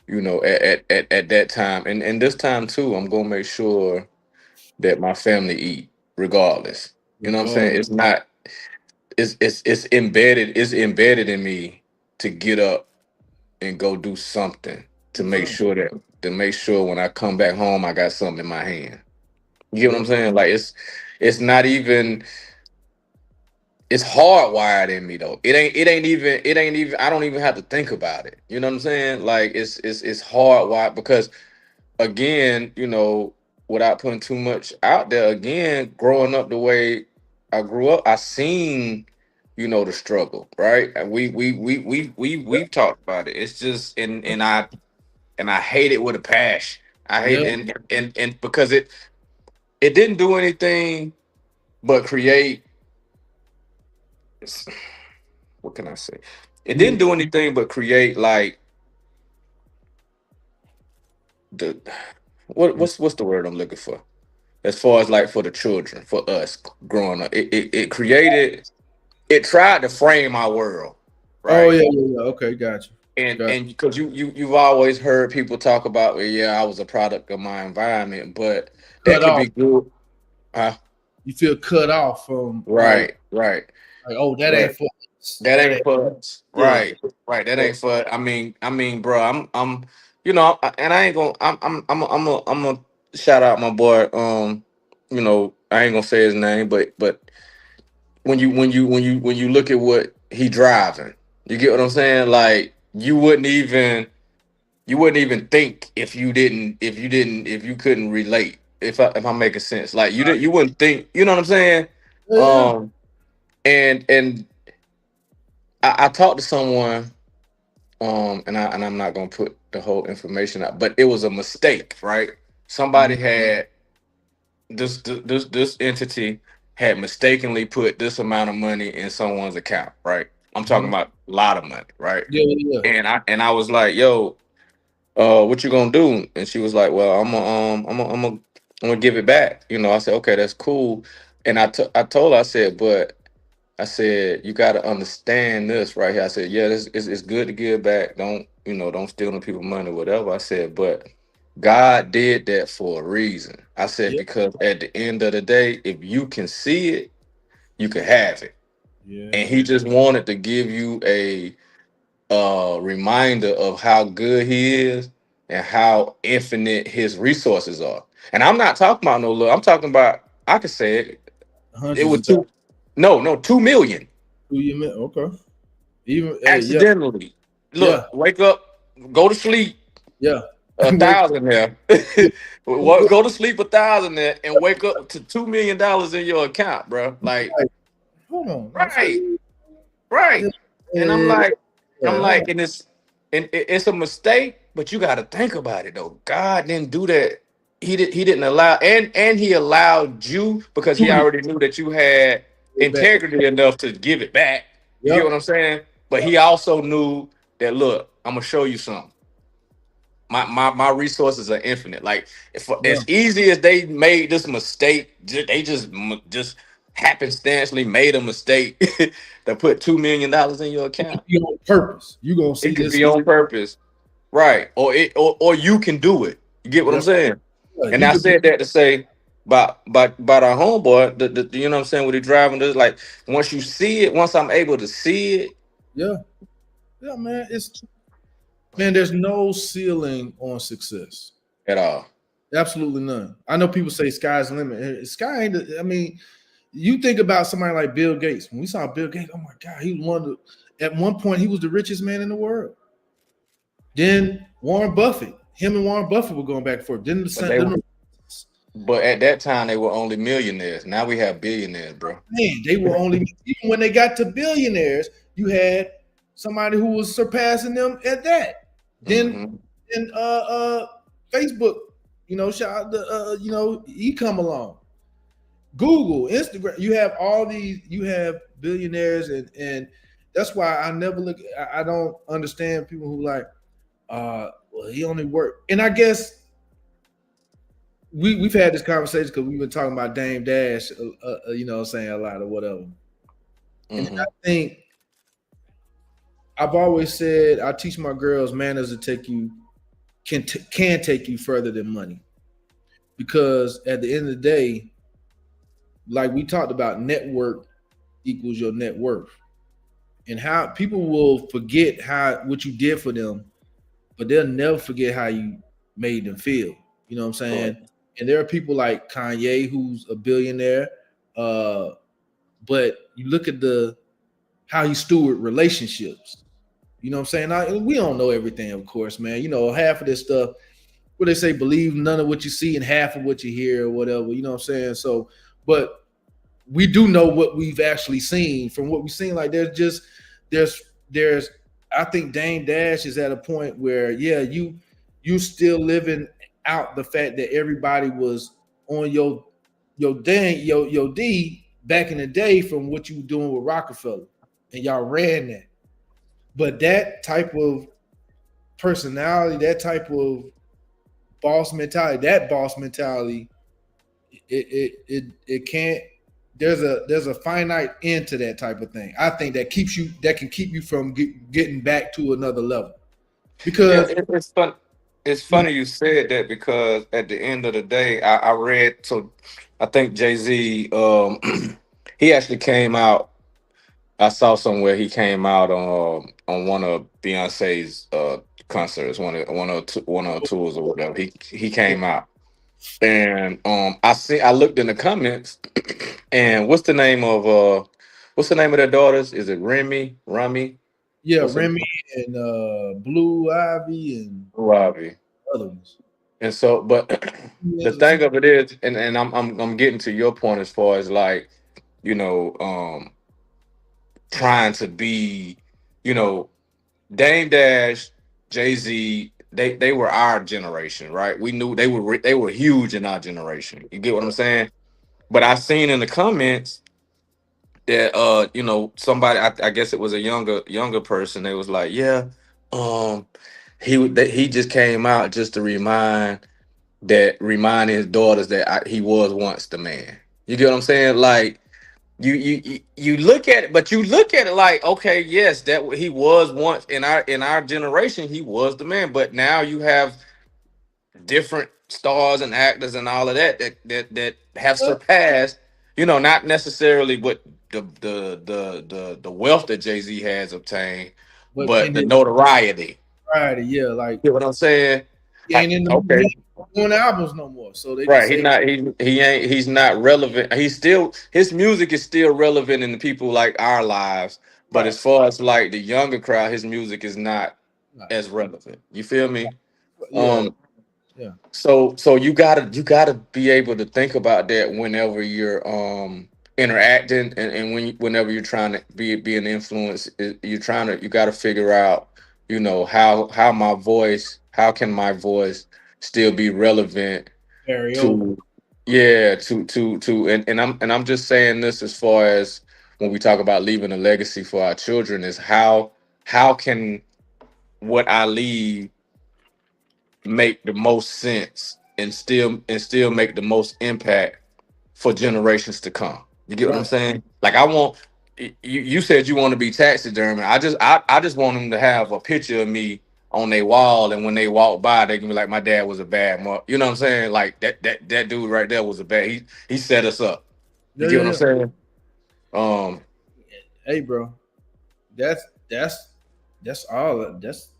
S2: at that time, and this time too, I'm going to make sure that my family eat regardless. You know what I'm saying?
S1: Regardless.
S2: It's not. It's embedded in me to get up and go do something to make
S1: Something.
S2: sure when I come back home I got something in my hand. You get what I'm
S1: Yep.
S2: saying? Like it's not even it's hardwired in me though. It ain't even I don't even have to think about it. You know what I'm saying? Like it's hardwired because again, without putting too much out there, again, growing up the way I grew up, I seen, the struggle, right? And we've talked about it. It's just and I hate it with a passion. I hate
S1: Yeah,
S2: and because it didn't do anything but create, what can I say? It didn't
S1: you,
S2: do anything but create like the what's the word I'm looking for? As far as like for the children, for us growing up, it created, it tried to frame our world,
S1: oh
S2: right?
S1: yeah, yeah, yeah. Okay, got you. Got
S2: And because you've always heard people talk about, well, yeah, I was a product of my environment, but that
S1: cut
S2: could
S1: off.
S2: be good. Huh?
S1: You feel cut off from
S2: Right, right,
S1: oh, that ain't
S2: right.
S1: for us.
S2: That
S1: That
S2: ain't
S1: ain't
S2: for us.
S1: yeah.
S2: Right, right. That
S1: Yeah.
S2: ain't for. Bro. And I ain't gonna. I'm gonna shout out my boy. I ain't gonna say his name, but when you look at what he driving, you get what I'm saying. Like you wouldn't even think if you couldn't relate. If I'm making sense, like you wouldn't think. You know what I'm saying?
S1: Yeah, yeah.
S2: Um, and I talked to someone. And I'm not gonna put the whole information out, but it was a mistake, right?
S1: Mhm.
S2: Somebody had this entity had mistakenly put this amount of money in someone's account, right? I'm talking
S1: Mhm.
S2: about a lot of money, right?
S1: Yeah, yeah, yeah.
S2: And I was like, yo, what you gonna do? And she was like, well, I'm gonna give it back. I said, okay, that's cool. And I told her, I said, but I said, you got to understand this right here. I said, yeah, it's good to give back. Don't steal them people money, whatever. I said, but God did that for a reason. I said,
S1: Yeah,
S2: because at the end of the day, if you can see it, you can have it. And
S1: yeah.
S2: he just wanted to give you a reminder of how good he is and how infinite his resources are. And I'm not talking about no little, I'm talking about, I could say it, it
S1: Hundreds
S2: was
S1: of thousands.
S2: two, no, 2 million.
S1: Who you met? Okay. Even hey, yeah,
S2: Accidentally.
S1: yeah,
S2: Look, wake up, go to sleep,
S1: yeah.
S2: a
S1: Wake up.
S2: thousand there.
S1: Yeah.
S2: Go to sleep a thousand there and wake up to $2 million in your account, bro. Like,
S1: Like, hold on. Now, so
S2: right, right.
S1: yeah,
S2: And I'm
S1: yeah,
S2: like, I'm
S1: yeah, hold on.
S2: like, it's a mistake, but you got to think about it though. God didn't do that. He didn't allow, and he allowed you because he
S1: Duty.
S2: already knew that you had
S1: Get back.
S2: integrity enough to give it back. You get what
S1: Yep.
S2: I'm saying? But he also knew that, look, I'm gonna show you something. My resources are infinite. Like, if
S1: Yeah.
S2: as easy as they made this mistake, they just happenstancely made a mistake to put $2 million in your
S1: It could
S2: account.
S1: be on purpose. You gonna
S2: It
S1: see
S2: could
S1: this.
S2: be on purpose, right? Or you can do it. You get what I'm
S1: Yeah.
S2: saying?
S1: Yeah.
S2: And
S1: You
S2: I
S1: could be.
S2: said that to say about our homeboy, you know what I'm saying, with he driving this, like once you see it, once I'm able to see it
S1: Yeah. Yeah, man. Man. There's no ceiling on success.
S2: at all.
S1: Absolutely none. I know people say sky's the limit. Sky ain't. I mean, you think about somebody like Bill Gates. When we saw Bill Gates, oh my God, he was one of the, at one point he was the richest man in the world. Then Warren Buffett, him and Warren Buffett were going back and forth. Then the
S2: But
S1: son,
S2: they
S1: then
S2: were,
S1: the
S2: but at that time they were only millionaires. Now we have billionaires, bro.
S1: man, they were only even when they got to billionaires, you had somebody who was surpassing them at that. Then
S2: Hmm.
S1: then Facebook, shout out to he come along. Google, Instagram, you have all these, you have billionaires, and that's why I never look. I don't understand people who like, well, he only worked, and I guess we've had this conversation because we've been talking about Dame Dash, saying a lot or whatever, and I
S2: Hmm.
S1: think I've always said I teach my girls manners to take you can take you further than money because at the end of the day, like we talked about, network equals your net worth. And how people will forget how what you did for them, but they'll never forget how you made them feel. You know what I'm
S2: Right.
S1: saying? And there are people like Kanye, who's a billionaire. Uh, but you look at the how he steward relationships. You know what I'm saying? We don't know everything, of course, man. You know, half of this stuff, what they say, believe none of what you see and half of what you hear or whatever. You know what I'm saying? So, but we do know what we've actually seen. From what we've seen, like there's I think Dame Dash is at a point where, yeah, you still living out the fact that everybody was on your D back in the day from what you were doing with Rockefeller, and y'all ran that. But that type of personality, that type of boss mentality, it can't. There's a finite end to that type of thing. I think that can keep you from getting back to another level
S2: Yeah,
S1: because
S2: it's fun. It's
S1: you know,
S2: funny you said that because at the end of the day, I read. So I think Jay Z, he actually came out. I saw somewhere he came out on one of Beyonce's concerts, one of her tours or whatever. He came out, and I looked in the comments, and what's the name of their daughters? Is it Remy?
S1: yeah,
S2: What's the
S1: Remy and Blue Ivy and
S2: Robbie?
S1: other ones.
S2: And so, but the
S1: Yes, or
S2: thing
S1: something.
S2: of it is, and I'm getting to your point as far as like, you know, trying to be, you know, Dame Dash, Jay Z, they were our generation, right? We knew they were huge in our generation. You get what I'm saying? But I seen in the comments that somebody, I guess it was a younger person. They was like, yeah, um, he just came out just to remind his daughters that he was once the man. You get what I'm saying? Like you look at it, but you look at it like, okay, yes, he was once in our generation, he was the man. But now you have different stars and actors and all of that have surpassed. Not necessarily what the wealth that Jay Z has obtained,
S1: But
S2: but
S1: can
S2: the
S1: it
S2: notoriety.
S1: Friday? Yeah, like
S2: You know what I'm saying?
S1: he ain't in the
S2: Okay.
S1: he ain't doing albums no more, so they can
S2: Right,
S1: say,
S2: he's not relevant. His music is still relevant in the people like our lives, but
S1: right,
S2: as far as like the younger crowd, his music is not
S1: right,
S2: as relevant. You feel me?
S1: yeah,
S2: Um,
S1: yeah,
S2: so you gotta be able to think about that whenever you're interacting and whenever you're trying to be an influence, you gotta figure out, how can my voice still be relevant
S1: carry over.
S2: to, yeah, and I'm just saying this as far as when we talk about leaving a legacy for our children, is how can what I leave make the most sense and still make the most impact for generations to come. You get what I'm
S1: Right.
S2: saying? Like, I want you said you want to be taxidermy. I just want them to have a picture of me on their wall, and when they walk by, they can be like, my dad was a bad mother. You know what I'm saying? Like that dude right there was a bad. He set us up. You
S1: Yeah,
S2: get
S1: yeah,
S2: what I'm
S1: yeah.
S2: saying? Um,
S1: Hey, bro, that's that's that's all. That's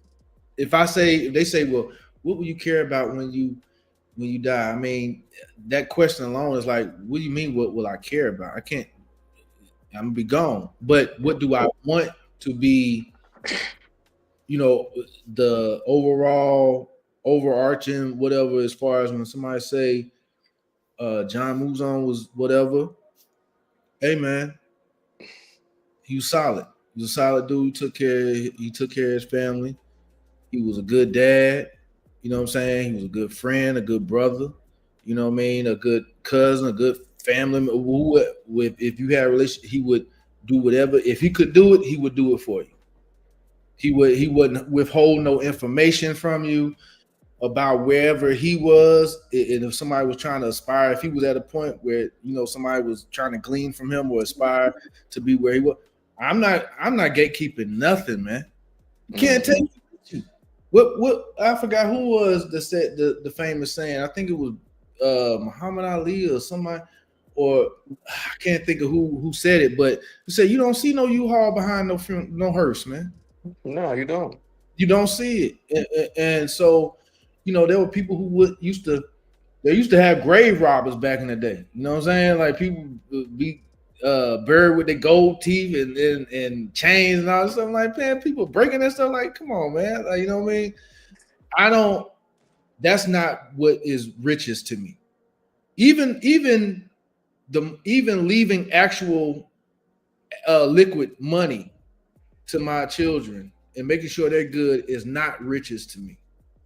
S1: if they say, well, what will you care about when you die? I mean, that question alone is like, what do you mean? What will I care about? I can't. I'm gonna be gone. But what do I want to be? You know, the overall overarching whatever. As far as when somebody say, John moves on was whatever. Hey, man, he was solid. He was a solid dude. He took care of his family. He was a good dad. You know what I'm saying? He was a good friend, a good brother. You know what I mean? A good cousin, a good family. With if you had a relationship, he would do whatever. If he could do it, he would do it for you. He wouldn't withhold no information from you about wherever he was. And if somebody was trying to aspire, if he was at a point where somebody was trying to glean from him or aspire to be where he was, I'm not gatekeeping nothing, man. You can't take
S2: mhm.
S1: it with you. What I forgot who was the said the famous saying. I think it was Muhammad Ali or somebody, or I can't think of who said it, but he said you don't see no U-Haul behind no hearse, man.
S2: No, you don't.
S1: You don't see it, and so there were people who would used to they used to have grave robbers back in the day. You know what I'm saying? Like people would be bird with the gold teeth and chains and all this stuff. I'm like, man, people breaking that stuff. Like, come on, man. Like, you know what I mean? I don't. That's not what is riches to me. Even leaving actual liquid money to my children and making sure they're good is not riches to me.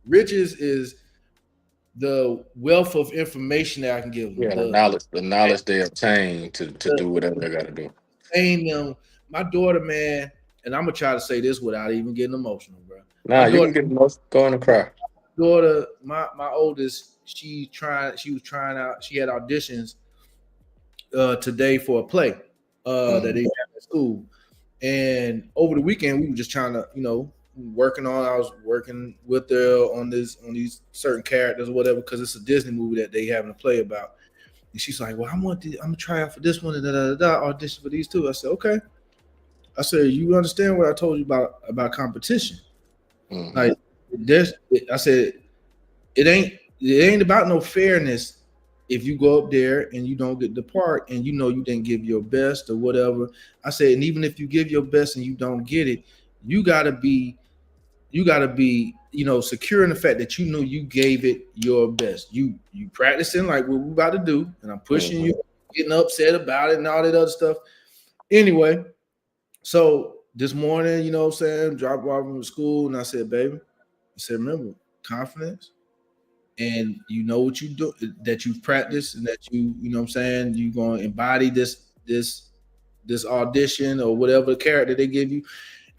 S1: Riches is the wealth of information that I can give them.
S2: Yeah, the knowledge they obtain to
S1: The
S2: do whatever they got to do.
S1: saying them. My daughter, man, and I'm gonna try to say this without even getting emotional, bro. My
S2: Nah, you can get most going to cry.
S1: daughter, my oldest, she was trying out. She had auditions today for a play that they
S2: Mm-hmm.
S1: have at school. And over the weekend, we were just trying to, working on. I was working with her on these certain characters or whatever because it's a Disney movie that they having to play about. And she's like, "Well, I'm gonna try out for this one and audition for these two." I said, "Okay." I said, "You understand what I told you about competition?
S2: Mm-hmm.
S1: Like, there's." I said, it ain't about no fairness if you go up there and you don't get the part and you didn't give your best or whatever. I said, and even if you give your best and you don't get it, you gotta be secure in the fact that you know you gave it your best. You practicing like what we about to do, and I'm pushing
S2: Mm-hmm.
S1: you, getting upset about it and all that other stuff. Anyway, so this morning, what I'm saying, dropped off from school, and I said, baby, I said, remember, confidence and you know what you do, that you've practiced and that you know what I'm saying, you're gonna embody this audition or whatever character they give you.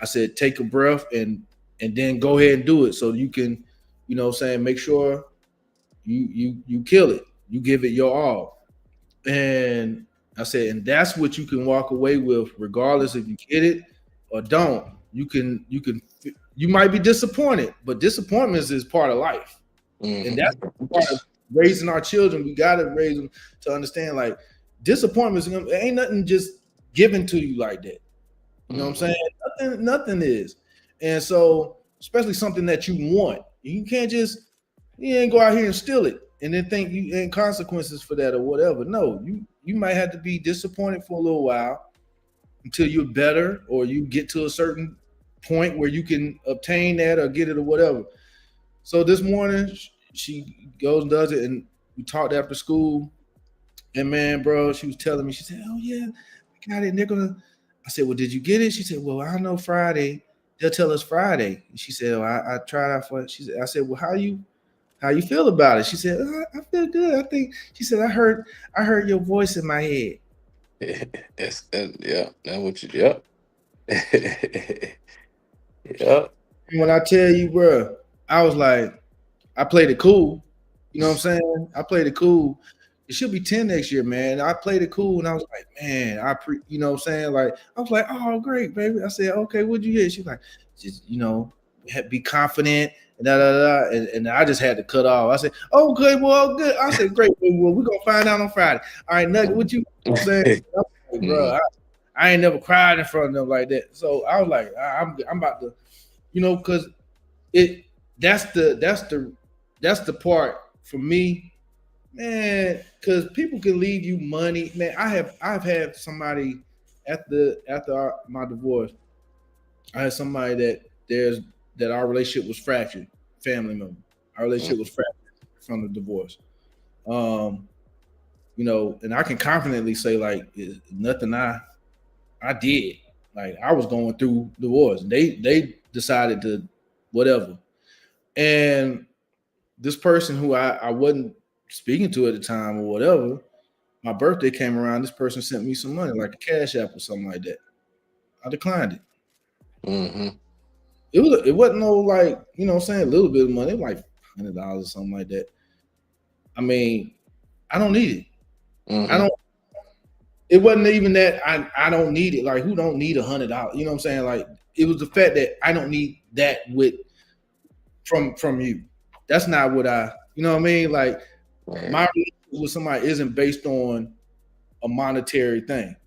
S1: I said take a breath and then go ahead and do it so you can, what I'm saying, make sure you kill it, you give it your all. And I said, and that's what you can walk away with, regardless if you get it or don't. You might be disappointed, but disappointments is part of life. And that's
S2: Mm-hmm.
S1: part of raising our children. We got to raise them to understand like disappointments ain't nothing just given to you like that. You know what I'm
S2: Mm-hmm.
S1: saying? Nothing is. And so, especially something that you want, you can't just you ain't go out here and steal it and then think you ain't consequences for that or whatever. No, you might have to be disappointed for a little while until you're better or you get to a certain point where you can obtain that or get it or whatever. So this morning she goes and does it, and we talked after school. And man, bro, she was telling me, she said, "Oh yeah, I got it." And they're gonna. I said, "Well, did you get it?" She said, "Well, I know Friday. They'll tell us Friday." And she said, "Oh, I tried out for it." She said, "I said, well, how you feel about it?" She said, I feel good. I think she said, I heard your voice in my head."
S2: Yeah, that's what you. Yep. Yep.
S1: And when I tell you, bro, I was like, I played it cool. You know what I'm saying? I played it cool. It should be 10 next year, man. I played it cool and I was like, man, you know what I'm saying? Like, I was like, oh, great, baby. I said, okay, what'd you get? She's like, just, be confident and da da da. And I just had to cut off. I said, oh, good, well, good. I said, great, baby. Well, we're gonna find out on Friday. All right, Nugget, what you know what I'm saying? I was like, bro,
S2: Mhm.
S1: I ain't never cried in front of them like that. So I was like, I'm about to, because it that's the part for me, man, because people can leave you money, man. I've had somebody my divorce. I had somebody that our relationship was fractured, family member. Our relationship was fractured from the divorce. Um, and I can confidently say like nothing I did. Like I was going through divorce. They decided to whatever. And this person who I wasn't speaking to at the time or whatever, my birthday came around. This person sent me some money, like a cash app or something like that. I declined it.
S2: Mhm.
S1: It wasn't no like, what I'm saying, a little bit of money, like $100 or something like that. I mean, I don't need it. I
S2: Mhm.
S1: don't it wasn't even that I don't need it. Like who don't need $100? You know what I'm saying? Like it was the fact that I don't need that from you. That's not what you know what I mean? Like
S2: Right.
S1: my relationship with somebody isn't based on a monetary thing.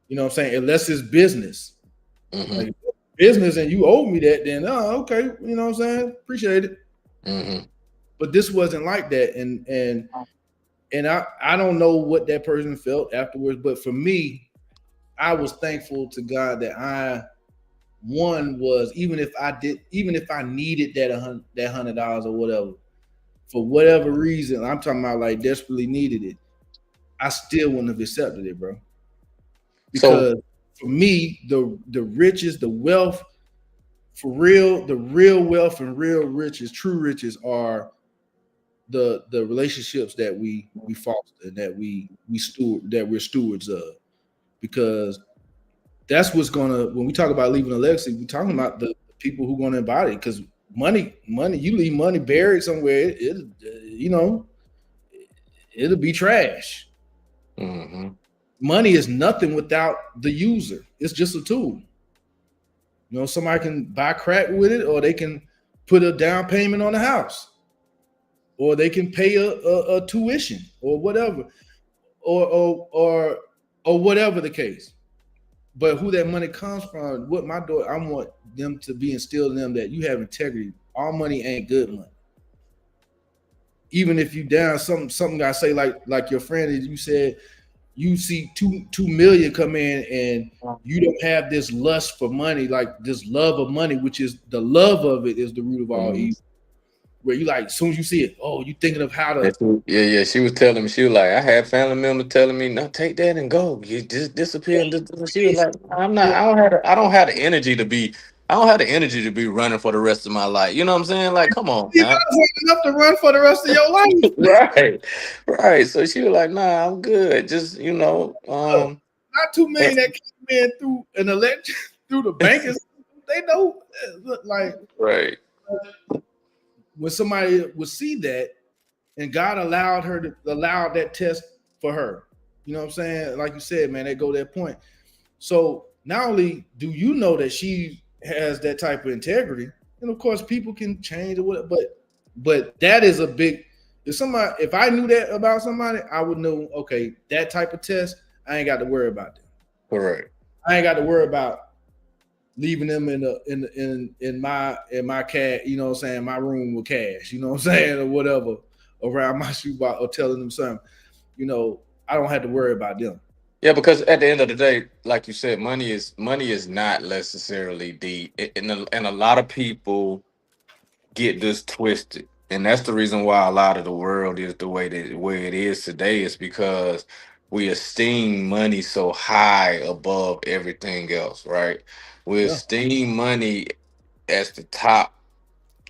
S1: You know what I'm saying? Unless it's business.
S2: Mhm.
S1: Like business and you owe me that, then okay. You know what I'm saying? Appreciate it.
S2: Mhm.
S1: But this wasn't like that. And I don't know what that person felt afterwards. But for me, I was thankful to God that I one was even if I needed that $100 or whatever for whatever reason, I'm talking about like desperately needed it, I still wouldn't have accepted it, bro.
S2: So
S1: Because for me, the riches, the wealth, for real, the real wealth and real riches, true riches are the relationships that we foster and that we steward that we're stewards of. Because that's what's gonna when we talk about leaving a legacy, we're talking about the people who are gonna embody it. Because money, you leave money buried somewhere, you know, it'll be trash.
S2: mhm.
S1: Money is nothing without the user. It's just a tool. You know, somebody can buy crack with it, or they can put a down payment on a house, or they can pay a tuition, or whatever, or whatever the case. But who that money comes from, what my daughter, I want them to be instilled in them that you have integrity. All money ain't good money. Even if you down something I say like your friend, you said you see 2 million come in and you don't have this lust for money, like this love of money, which is the love of it is the root of all
S2: Mhm.
S1: evil. Where you like, as soon as you see it, oh, you thinking of how
S2: Yeah,
S1: to.
S2: yeah. She was telling me, she was like, I had family members telling me, no, take that and go. You just disappear. She was like, I'm not.
S1: Yeah,
S2: I don't have the energy to be. I don't have the energy to be running for the rest of my life. You know what I'm saying? Like, come on
S1: you
S2: now.
S1: might as well enough to run for the rest of your life.
S2: Right, right. So she was like, nah, I'm good. Just
S1: Look, not 2 million
S2: and-
S1: that came in through an election through the banking system. They know, look, like
S2: right.
S1: when somebody would see that, and God allowed her to allow that test for her. You know what I'm saying? Like you said, man, they go to that point. So not only do you know that she has that type of integrity, and of course people can change or whatever, but that is a big. If I knew that about somebody, I would know. Okay, that type of test, I ain't got to worry about that.
S2: Correct.
S1: I ain't got to worry about leaving them in my cat, you know what I'm saying, my room with cash, you know what I'm saying, or whatever, around my shoebox, or telling them something, you know, I don't have to worry about them.
S2: Yeah, because at the end of the day, like you said, money is not necessarily deep, and a lot of people get this twisted, and that's the reason why a lot of the world is the way it is today. Is because we esteem money so high above everything else, right? We
S1: Yeah,
S2: esteem money as the top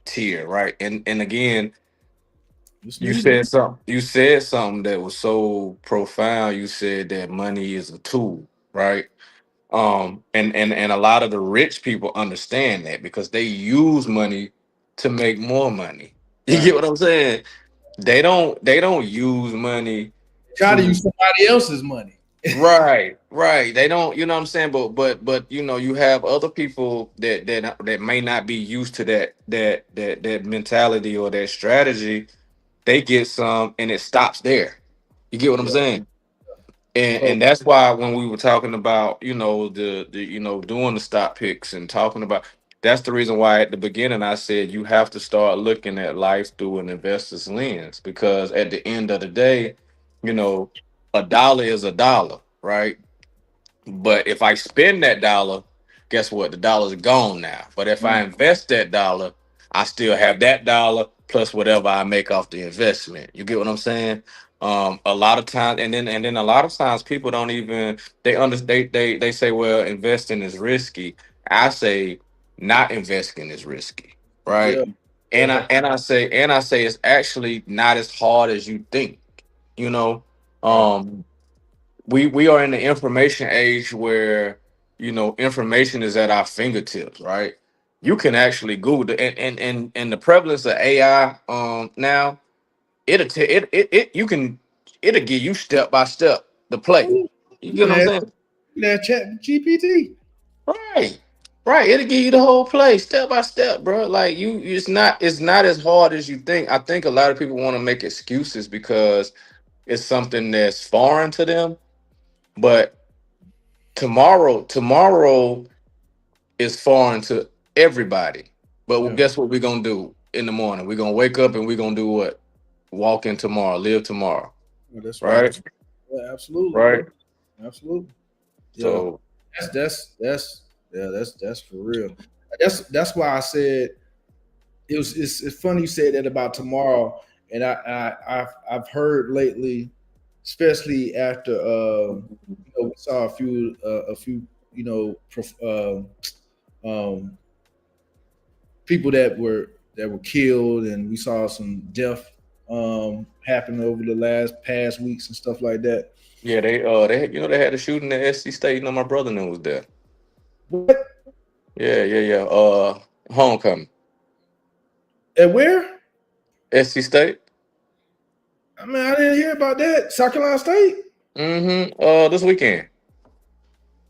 S2: tier, right? And again,
S1: it's
S2: you
S1: needed.
S2: said something. You said something that was so profound. You said that money is a tool, right? And a lot of the rich people understand that because they use money to make more money. You get
S1: Right.
S2: what I'm saying? They don't use money
S1: Try to use
S2: to.
S1: somebody else's money.
S2: Right. They don't, you know what I'm saying? But you have other people that may not be used to that mentality or that strategy. They get some and it stops there. You get what I'm
S1: Yeah.
S2: saying? And
S1: So
S2: and that's why when we were talking about the doing the stock picks and talking about, that's the reason why at the beginning I said you have to start looking at life through an investor's lens, because at the end of the day, you know a dollar is a dollar, right? But if I spend that dollar, guess what? The dollar's gone now. But if I
S1: right.
S2: invest that dollar, I still have that dollar plus whatever I make off the investment. You get what I'm saying? A lot of times, and then a lot of times people don't even they say, well, investing is risky. I say not investing is risky,
S1: Yeah.
S2: right? And I
S1: Yeah.
S2: and I say it's actually not as hard as you think. You know,
S1: Right.
S2: um, we are in the information age where information is at our fingertips, right? You can actually Google it, and the prevalence of AI now, you can, it'll give you step by step the play.
S1: You
S2: You get what I'm
S1: can ask,
S2: saying?
S1: you can ask Chat GPT.
S2: Right. Right. It'll give you the whole play step by step, bro. Like it's not as hard as you think. I think a lot of people want to make excuses because it's something that's foreign to them. But tomorrow is foreign to everybody. But
S1: Yeah.
S2: guess what we're gonna do in the morning? We're gonna wake up and we're gonna do what? Walk in tomorrow, live tomorrow.
S1: Well, that's right.
S2: Right?
S1: Yeah, absolutely,
S2: Right.
S1: bro. Absolutely. Yeah.
S2: So
S1: That's yeah, that's for real. That's why I said it's funny you said that about tomorrow. And I've heard lately, especially after we saw a few um, people that were killed, and we saw some death happen over the last past weeks and stuff like that.
S2: yeah, they had a shooting at SC State. You know, my brother and them was there.
S1: What?
S2: Yeah, yeah, yeah. Homecoming.
S1: At where?
S2: SC State.
S1: I mean, I didn't hear about that. South Carolina State.
S2: Mm-hmm. This weekend.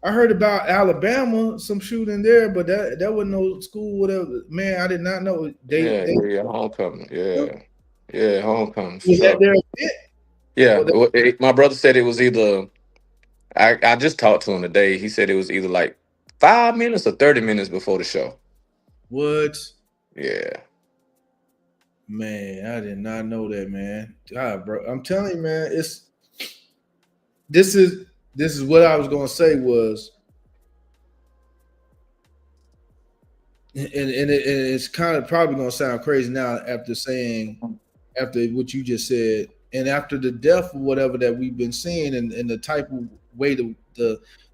S1: I heard about Alabama, some shooting there, but that wasn't no school, whatever. Man, I did not know
S2: Yeah, yeah, yeah. Homecoming. Yeah, yeah. Homecoming for
S1: was that
S2: sure.
S1: their event.
S2: Yeah,
S1: Or that,
S2: my brother said it was either. I just talked to him today. He said it was either like 5 minutes or 30 minutes before the show.
S1: what?
S2: Yeah.
S1: Man, I did not know that, man. God, bro, I'm telling you, man, this is this is what I was gonna say was, and it's kind of probably gonna sound crazy now after what you just said, and after the death or whatever that we've been seeing, and the type of way the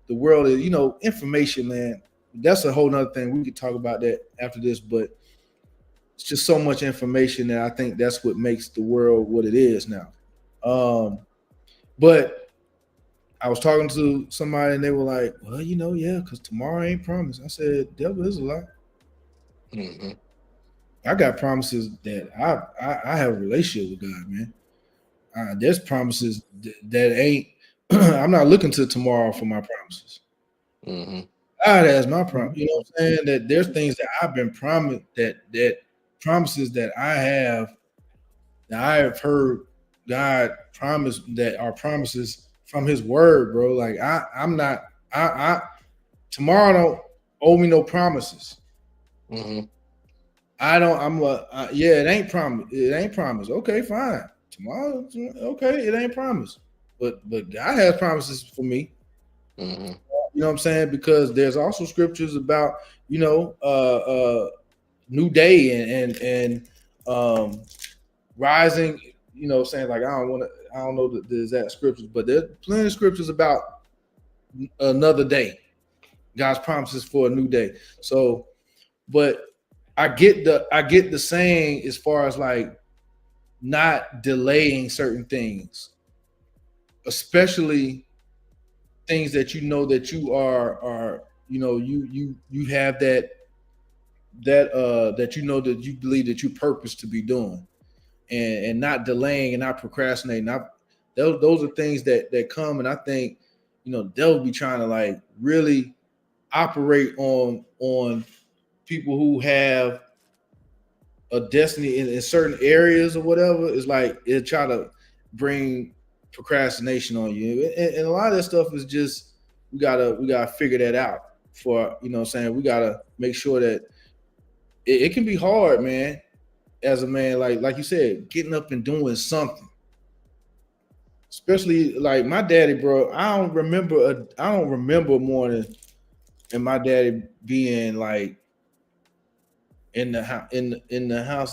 S1: world is, information, man. That's a whole nother thing. We could talk about that after this, but it's just so much information that I think that's what makes the world what it is now. But I was talking to somebody and they were like, "Well, yeah, because tomorrow ain't promised." I said, "Devil is a lie."
S2: Mm-hmm.
S1: I got promises that I have a relationship with God, man. There's promises that ain't. I'm not looking to tomorrow for my promises.
S2: Mm-hmm.
S1: God has my promise. You know what I'm saying? That there's things that I've been promised, that promises that I have heard God promise, that are promises from His Word, bro. Like I'm not. I tomorrow don't owe me no promises.
S2: Mm-hmm.
S1: I don't. Yeah. It ain't promise. It ain't promise. Okay, fine. Tomorrow, okay, it ain't promise. But God has promises for me.
S2: Mm-hmm.
S1: You know what I'm saying? Because there's also scriptures about new day and rising. Saying like I don't know the exact scriptures, but there's plenty of scriptures about another day. God's promises for a new day. So, but I get the saying as far as like not delaying certain things, especially things that that you are you have that that you believe that you purpose to be doing, and not delaying and not procrastinating. Those are things that come, and I think they'll be trying to like really operate on people who have a destiny in certain areas or whatever. Is like it try to bring procrastination on you, and a lot of that stuff is just we gotta figure that out. For what I'm saying, we gotta make sure that it can be hard, man, as a man, like you said, getting up and doing something. Especially like my daddy, bro. I don't remember a morning and my daddy being like in the house in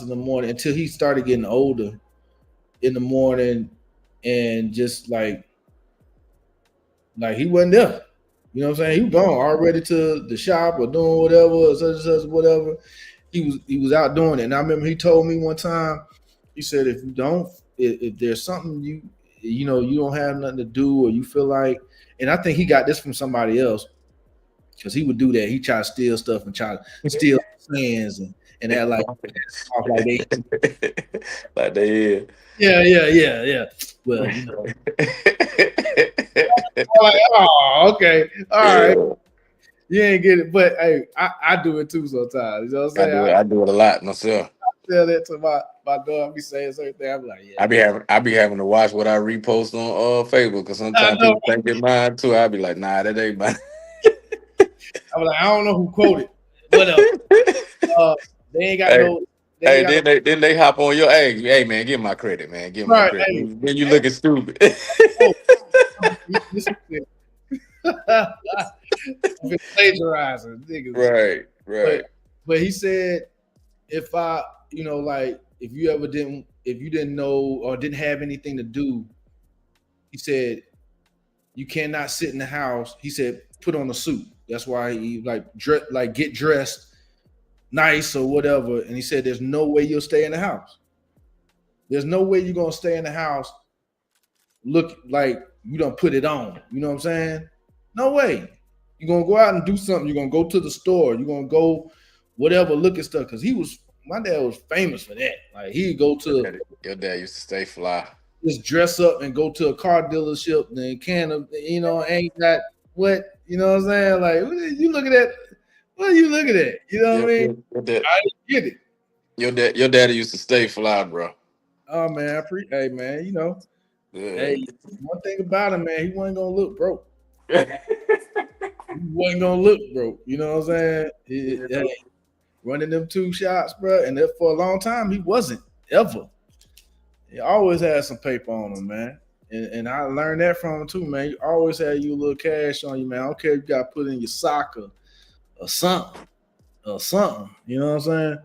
S1: the morning until he started getting older in the morning, and just like he wasn't there. You know what I'm saying? He was gone already to the shop or doing whatever, or such and such, whatever. He was out doing it. And I remember he told me one time, he said, if you don't, if there's something you don't have nothing to do, or you feel like, and I think he got this from somebody else, because he would do that. He try to steal stuff and try to steal plans, and act like off like they.
S2: Like they is.
S1: Yeah, yeah, yeah, yeah. Well, I'm like, oh, okay, all right.
S2: Yeah,
S1: You ain't get it, but hey, I do it too sometimes. You know what I'm
S2: I
S1: saying?
S2: do it. I do it a lot myself.
S1: Tell that to my dog. I be saying certain things. I'm like, yeah,
S2: I be having to watch what I repost on Facebook, because
S1: I
S2: sometimes
S1: know.
S2: people think it's mine too. I be like, nah, that ain't mine.
S1: I'm like, I don't know who quoted. Whatever. Uh, they ain't got
S2: Hey,
S1: no. They ain't
S2: hey,
S1: got no.
S2: then they hop on your, hey man, give my credit, man, give my
S1: Right.
S2: credit.
S1: Hey,
S2: Then you
S1: hey,
S2: looking stupid.
S1: oh, listen to this. I've been plagiarizing niggas.
S2: Right,
S1: But
S2: right.
S1: but he said if I, like if you didn't know or didn't have anything to do, he said you cannot sit in the house. He said put on a suit. That's why he like get dressed nice or whatever. And he said there's no way you'll stay in the house. There's no way you're gonna stay in the house look like you don't put it on. You know what I'm saying? No way. You're gonna go out and do something. You're gonna go to the store. You're gonna go whatever, look at stuff. Cause my dad was famous for that. Like he'd go to
S2: Your dad used to stay fly.
S1: just dress up and go to a car dealership and ain't got what, you know what I'm saying? Like what are you looking at? What are you looking at? You know what I
S2: Your,
S1: mean?
S2: your, your dad,
S1: I didn't get it.
S2: your daddy used to stay fly, bro.
S1: Oh man, hey man,
S2: Yeah.
S1: hey, one thing about him, man, he wasn't gonna look broke. He wasn't gonna look broke. You know what I'm saying? Hey, running them two shots, bro, and that for a long time he wasn't ever. He always had some paper on him, man. And I learned that from him too, man. You always had you a little cash on you, man. I don't care if you got to put in your sock or something or something. You know what I'm saying?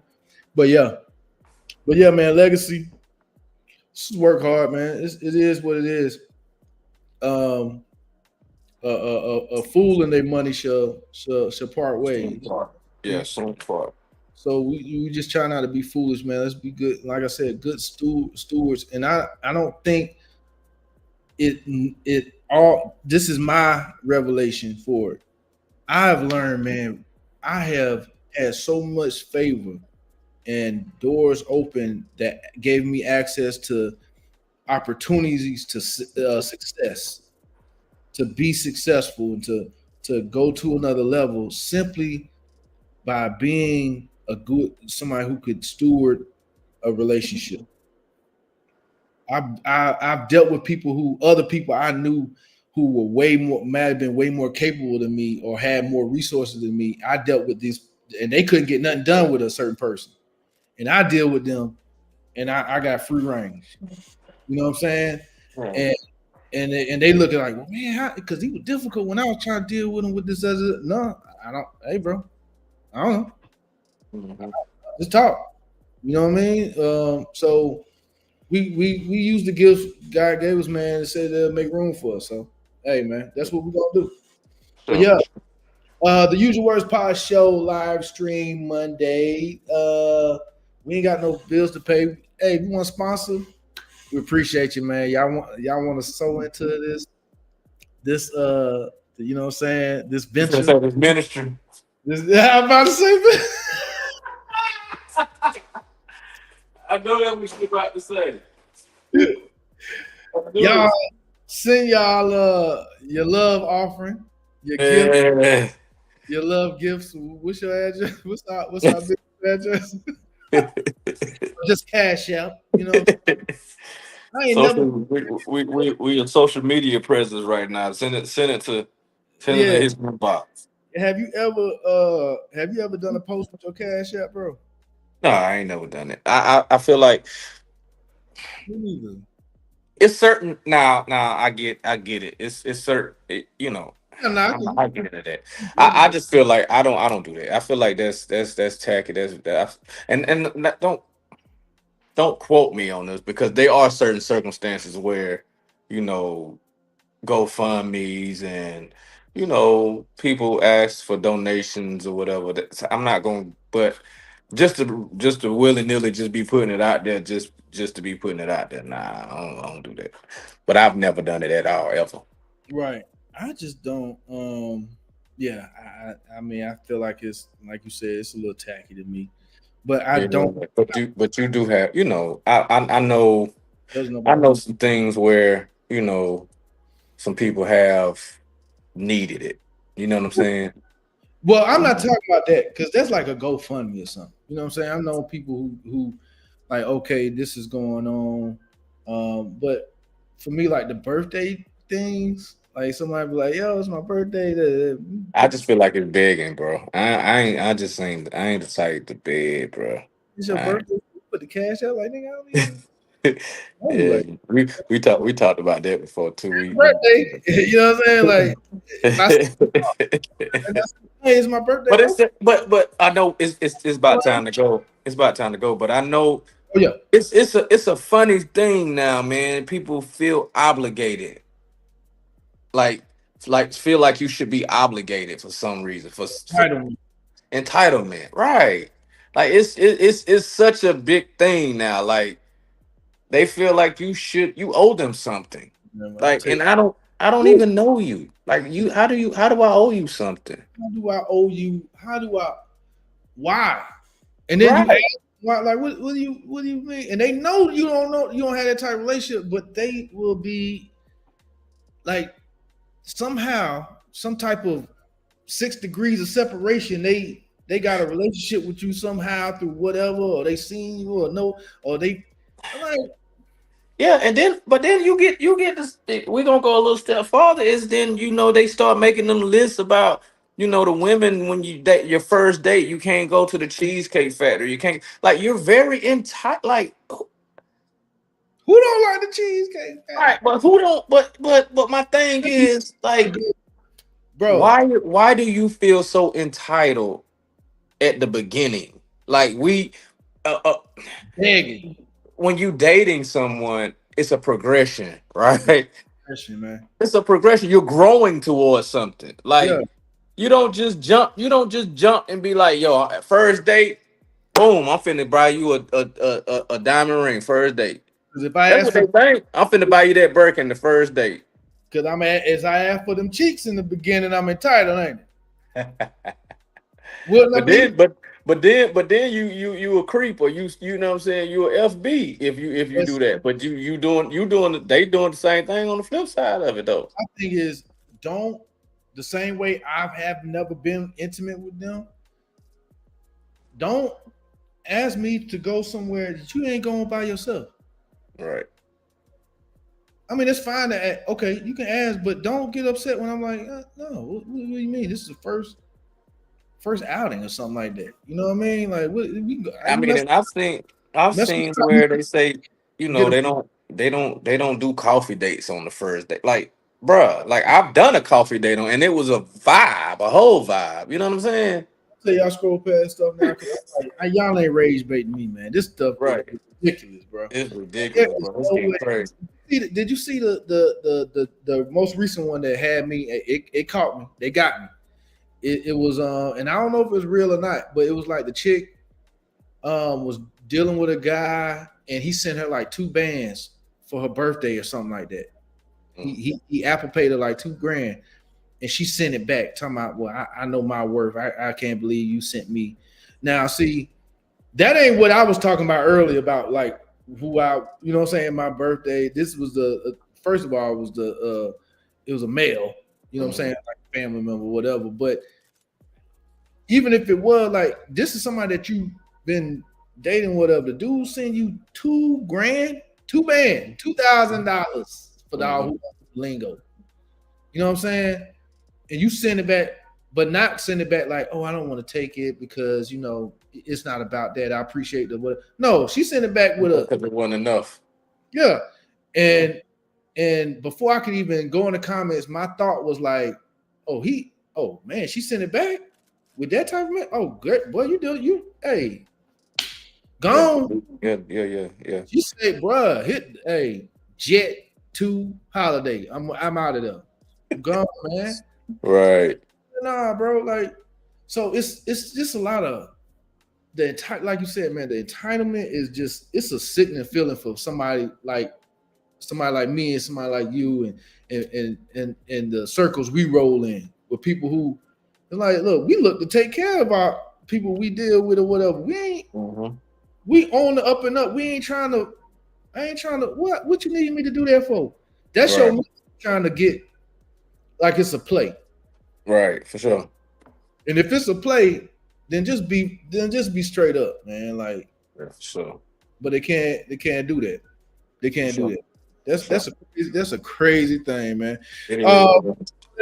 S1: But yeah, man. Legacy. Just work hard, man. It is what it is. Um, a fool and their money shall part
S2: Some
S1: ways.
S2: part. Yeah, some part.
S1: So we just try not to be foolish, man. Let's be good. Like I said, good stewards. And I don't think it it all. This is my revelation for it. I've learned, man. I have had so much favor and doors open that gave me access to opportunities to success, to be successful, and to go to another level simply by being a good somebody who could steward a relationship. I've dealt with people who other people I knew who were way more might have been way more capable than me or had more resources than me. I dealt with these and they couldn't get nothing done with a certain person. And I deal with them and I got free range. You know what I'm saying?
S2: Right.
S1: And and they looking like, well, man, because he was difficult when I was trying to deal with him with this other. No, I don't. Hey, bro, I don't know.
S2: Mhm.
S1: Just talk. You know what I mean? So we use the gifts God gave us, man, and said they'll make room for us. So hey, man, that's what we're gonna do. But
S2: So,
S1: yeah, the Usual Words Pod Show live stream Monday. We ain't got no bills to pay. Hey, if you want to sponsor, we appreciate you, man. Y'all want to sew into this you know what I'm saying, this
S2: you finna
S1: venture.
S2: say this ministry?
S1: This I'm about to say
S2: I know that what you about to say. I knew
S1: y'all
S2: it.
S1: send y'all your love offering, your gift,
S2: Yeah.
S1: your love gifts. What's your address? What's our business address? Just cash out. You know, I ain't never.
S2: Social, we a social media presence right now. Send it to
S1: Yeah.
S2: his inbox.
S1: Have you ever done a post with your cash app, bro?
S2: No, I ain't never done it. I feel like
S1: Me neither.
S2: it's certain now. I get it. It's certain.
S1: I'm not.
S2: I get it. That I
S1: You
S2: just feel like I don't do that. I feel like that's tacky. And don't quote me on this because there are certain circumstances where you know GoFundMe's and people ask for donations or whatever. I'm not going, but just to willy nilly just be putting it out there just to be putting it out there. Nah, I don't do that. But I've never done it at all ever.
S1: right. I just don't. Yeah. I mean, I feel like it's like you said, it's a little tacky to me. But I
S2: Yeah,
S1: don't.
S2: but you do have
S1: There's
S2: I
S1: nobody.
S2: know some things where some people have needed it. You know what I'm saying?
S1: Well, I'm not talking about that because that's like a GoFundMe or something. You know what I'm saying? I know people who like, okay, this is going on. But for me, like the birthday things, like somebody be like, yo, it's my birthday.
S2: I just feel like it's begging, bro. I ain't the type to beg, bro.
S1: It's your
S2: I,
S1: birthday. Put the cash out, like nigga. I don't even.
S2: Yeah,
S1: Anyway,
S2: we talked about that before too.
S1: birthday. You know what I'm saying? Like, and I said, and that's hey, it's my birthday.
S2: But
S1: Okay.
S2: but I know it's about time to go. It's about time to go. But I know
S1: Oh yeah,
S2: it's a funny thing now, man. People feel obligated, like feel like you should be obligated for some reason for
S1: entitlement.
S2: entitlement, right? Like it's such a big thing now. Like they feel like you owe them something.
S1: Man, I
S2: Like,
S1: tell you,
S2: and I don't
S1: whew,
S2: even know you. Like how do I owe you something?
S1: how do I owe you? How do I? Why? And then you
S2: Right.
S1: ask why, like, what do you mean? And they know you don't have that type of relationship, but they will be like somehow some type of 6 degrees of separation. They got a relationship with you somehow through whatever, or they seen you or no, or they. I'm like,
S2: Yeah, and then but then you get this. We're gonna go a little step farther. Is then they start making them lists about the women when you date your first date. You can't go to the Cheesecake Factory. You can't like you're very entitled. Like
S1: who don't like the cheesecake
S2: right,
S1: factory?
S2: but who don't? But my thing is like
S1: Bro,
S2: why do you feel so entitled at the beginning? Like uh, uh,
S1: begging.
S2: when you dating someone, it's a progression,
S1: It's a
S2: right?
S1: question, man.
S2: It's a progression. You're growing towards something.
S1: Yeah,
S2: Like you don't just jump. You don't just jump and be like, "Yo, at first date, boom, I'm finna buy you a diamond ring first date."
S1: because if I
S2: That's
S1: ask
S2: what
S1: for,
S2: they think. I'm finna buy you that Birkin the first date.
S1: because as I asked for them cheeks in the beginning, I'm entitled, ain't it? Wouldn't I
S2: But
S1: be?
S2: then you a creep or you know what I'm saying you a FB if you do
S1: Listen,
S2: that. But you doing they doing the same thing on the flip side of it though.
S1: my thing is, don't the same way I have never been intimate with them. Don't ask me to go somewhere that you ain't going by yourself.
S2: Right.
S1: I mean, it's fine to okay, you can ask, but don't get upset when I'm like, no. What do you mean? This is the first outing or something like that. You know what I mean? Like, what we
S2: I
S1: you
S2: mean, and I've
S1: mess with
S2: seen where they say,
S1: get a
S2: they don't do coffee dates on the first day. Like, bruh, like I've done a coffee date and it was a vibe, a whole vibe. You know what I'm saying?
S1: say y'all scroll past stuff now because y'all ain't rage baiting me, man. This stuff is
S2: Right.
S1: ridiculous, bro.
S2: It's
S1: There
S2: ridiculous,
S1: is
S2: bro. It's
S1: no
S2: getting
S1: way.
S2: crazy.
S1: Did you see the most recent one that had me? It caught me. They got me. It was and I don't know if it was real or not, but it was like the chick was dealing with a guy and he sent her like 2 bands for her birthday or something like that.
S2: Mm.
S1: He Apple paid her like 2 grand and she sent it back talking about, well, I know my worth. I can't believe you sent me. Now see, that ain't what I was talking about earlier about like who I, you know what I'm saying, my birthday. This was the first of all, it was it was a male, you know what I'm saying,
S2: Mhm.
S1: like a family member, whatever. But even if it was like this is somebody that you've been dating, whatever, the dude send you 2 grand, 2 band, $2,000 for the
S2: Mhm.
S1: all lingo. You know what I'm saying? And you send it back, but not send it back like, oh, I don't want to take it because it's not about that. I appreciate the what. No, she sent it back with a
S2: Because it wasn't enough.
S1: yeah,
S2: Yeah.
S1: and before I could even go in the comments, my thought was like, oh man, she sent it back with that type of man. Oh, good boy, hey,
S2: Yeah.
S1: gone.
S2: Yeah. Yeah. Yeah. Yeah.
S1: She said, bruh, hit jet to holiday. I'm out of there. I'm gone, man.
S2: Right.
S1: Nah, bro, like so it's just a lot of the entire, like you said, man, the entitlement is just it's a sickening feeling for somebody like me and somebody like you and the circles we roll in with people who like, look, we look to take care of our people we deal with or whatever.
S2: Hmm.
S1: We on the up and up. We ain't trying to. I ain't trying to. What you need me to do that for? That's your
S2: Right.
S1: me trying to get like it's a play.
S2: Right. For sure.
S1: And if it's a play, then just be straight up, man. Like,
S2: Yeah, for sure.
S1: but they can't do that. They
S2: For
S1: can't do
S2: sure.
S1: that.
S2: For sure.
S1: That's a crazy thing, man.
S2: It is.
S1: Uh,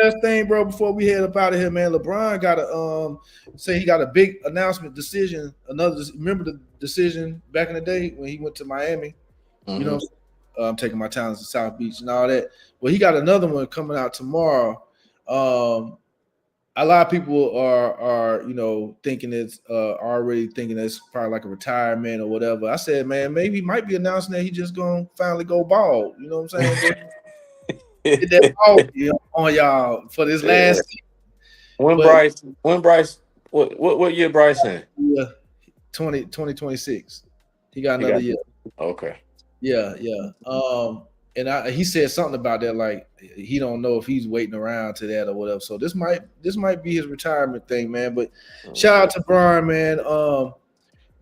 S1: last thing, bro, before we head up out of here, man. LeBron got a say he got a big announcement decision. Remember the decision back in the day when he went to Miami? You know,
S2: Mm-hmm.
S1: I'm taking my talents to South Beach and all that. Well, he got another one coming out tomorrow. A lot of people are thinking it's already thinking it's probably like a retirement or whatever. I said, man, maybe he might be announcing that he just gonna finally go bald. You know what I'm saying? Go get that bald on y'all for this
S2: Yeah.
S1: last season.
S2: When
S1: But
S2: Bryce, when Bryce, what year Bryce in?
S1: yeah, 2026. He got
S2: He
S1: another
S2: got
S1: year.
S2: okay.
S1: Yeah, yeah. And he said something about that, like he don't know if he's waiting around to that or whatever. So this might be his retirement thing, man. But shout out to Brian, man.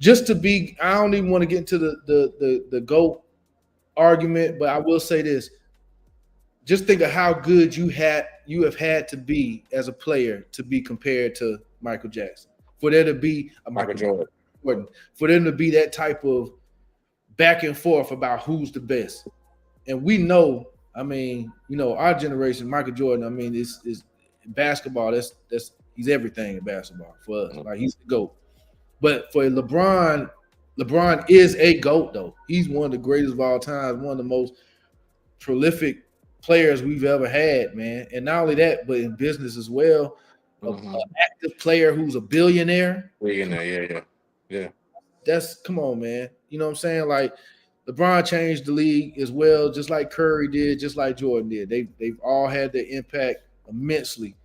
S1: Just to be, I don't even want to get into the GOAT argument, but I will say this: just think of how good you have had to be as a player to be compared to Michael Jackson. For there to be a
S2: Michael
S1: Michael
S2: Jordan.
S1: Jordan, for them to be that type of back and forth about who's the best. And we know, I mean, our generation, Michael Jordan, I mean, is basketball, that's he's everything in basketball for us. Like he's the GOAT. But for LeBron is a GOAT though. He's one of the greatest of all time, one of the most prolific players we've ever had, man. And not only that, but in business as well. A active player who's a billionaire.
S2: Yeah, yeah, yeah.
S1: That's come on, man. You know what I'm saying? Like LeBron changed the league as well, just like Curry did, just like Jordan did. They've all had their impact immensely.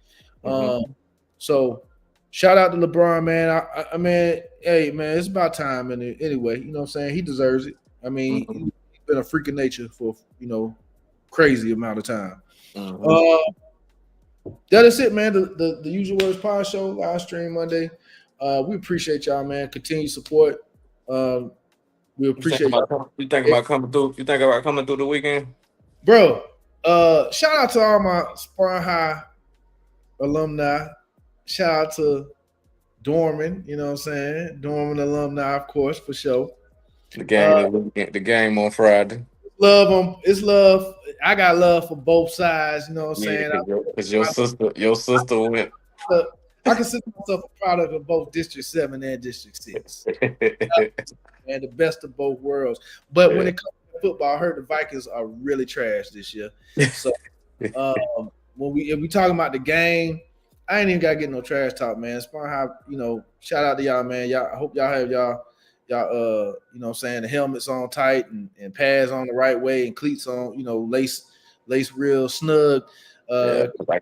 S2: Mm-hmm.
S1: So shout out to LeBron, man. I mean, hey man, it's about time anyway. You know what I'm saying? He deserves it. I mean,
S2: Mm-hmm.
S1: he's been a freak of nature for crazy amount of time.
S2: Mm-hmm.
S1: That is it, man. The Usual Words Pod Show live stream Monday. We appreciate y'all, man. Continue support. We appreciate y'all.
S2: You think about coming through? You think about coming through the weekend?
S1: Bro, shout out to all my Spartan High alumni. Shout out to Dorman, you know what I'm saying? Dorman alumni, of course, for sure.
S2: The game, the game on Friday.
S1: Love them. It's love. I got love for both sides, you know what I'm
S2: Yeah,
S1: saying?
S2: because your sister went.
S1: I consider myself a product of both District 7 and District 6. And the best of both worlds. But when it comes to football, I heard the Vikings are really trash this year. So if we talking about the game, I ain't even gotta get no trash talk, man. Spawn High, shout out to y'all, man. Y'all, I hope y'all have y'all you know what I'm saying, the helmets on tight and pads on the right way and cleats on, lace real snug.
S2: Yeah, I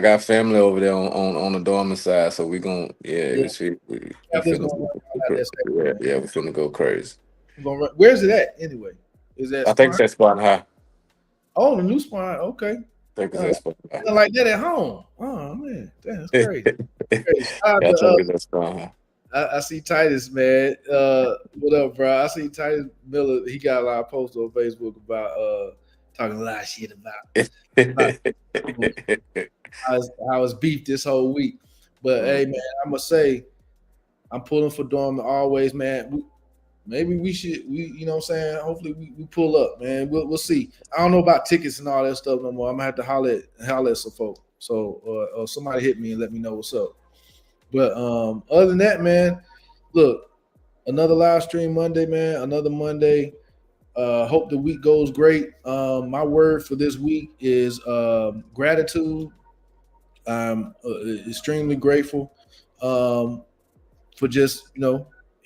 S2: got family over there on the Dorman side, so we gonna
S1: Yeah,
S2: we
S1: have this
S2: finna
S1: going on out there,
S2: we finna go crazy.
S1: Where's it at anyway? Is that
S2: I think
S1: Spawn?
S2: that's Spartan High.
S1: Oh, the new Spawn. Okay.
S2: I think that's Spartan High.
S1: Like that at home. Oh man, that's crazy. Crazy.
S2: Yeah, I think that's Spartan High.
S1: I see Titus, man. What up, bro? I see Titus Miller. He got a lot of posts on Facebook about talking a lot of shit about how it's beef this whole week. But hey, man, I must say, I'm pulling for Dorman always, man. Maybe we should, you know what I'm saying? Hopefully we pull up, man. We'll see. I don't know about tickets and all that stuff no more. I'm gonna have to holler at some folk. So or somebody hit me and let me know what's up. But other than that, man, look, another live stream Monday, man. Another Monday. Hope the week goes great. My word for this week is gratitude. I'm extremely grateful for just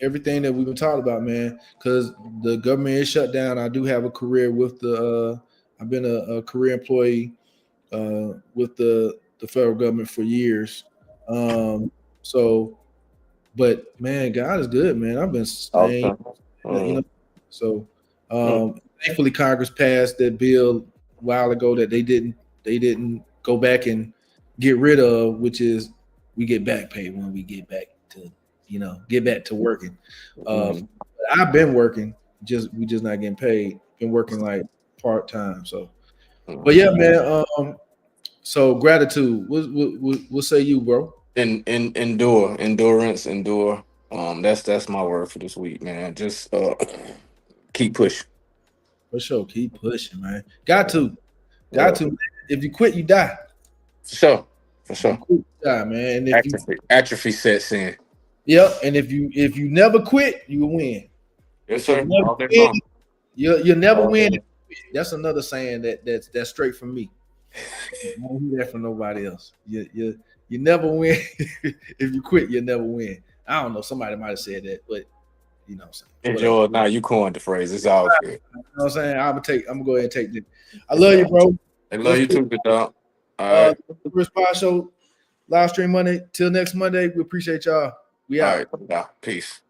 S1: everything that we've been talking about, man. Because the government is shut down. I do have a career with the. I've been a career employee with the federal government for years. So, but man, God is good, man. I've been staying, So, thankfully, Congress passed that bill a while ago that they didn't go back and get rid of, which is we get back pay when we get back to get back to working. I've been working, we just not getting paid. Been working like part time. So, but yeah, man. So gratitude. We'll say you, bro.
S2: Endurance. That's my word for this week, man. Just keep pushing.
S1: For sure, keep pushing, man. Got to. Man. If you quit, you die.
S2: For sure.
S1: You quit, you die, man. And
S2: atrophy sets in.
S1: Yep. And if you never quit, you will win.
S2: Yes, sir.
S1: You never win. That's another saying that's straight from me. I don't hear that from nobody else. You never win. If you quit, you never win. I don't know. Somebody might have said that, but you know what I'm saying.
S2: It's
S1: Whatever.
S2: yours now. You coined the phrase. It's all good.
S1: You know what I'm saying? I'm gonna go ahead and take this. I
S2: It's
S1: love you,
S2: all
S1: bro.
S2: I love
S1: Let's
S2: you
S1: put
S2: too, good dog. All right.
S1: the first pod show live stream Monday. Till next Monday. We appreciate y'all. We
S2: All
S1: out.
S2: right. Peace.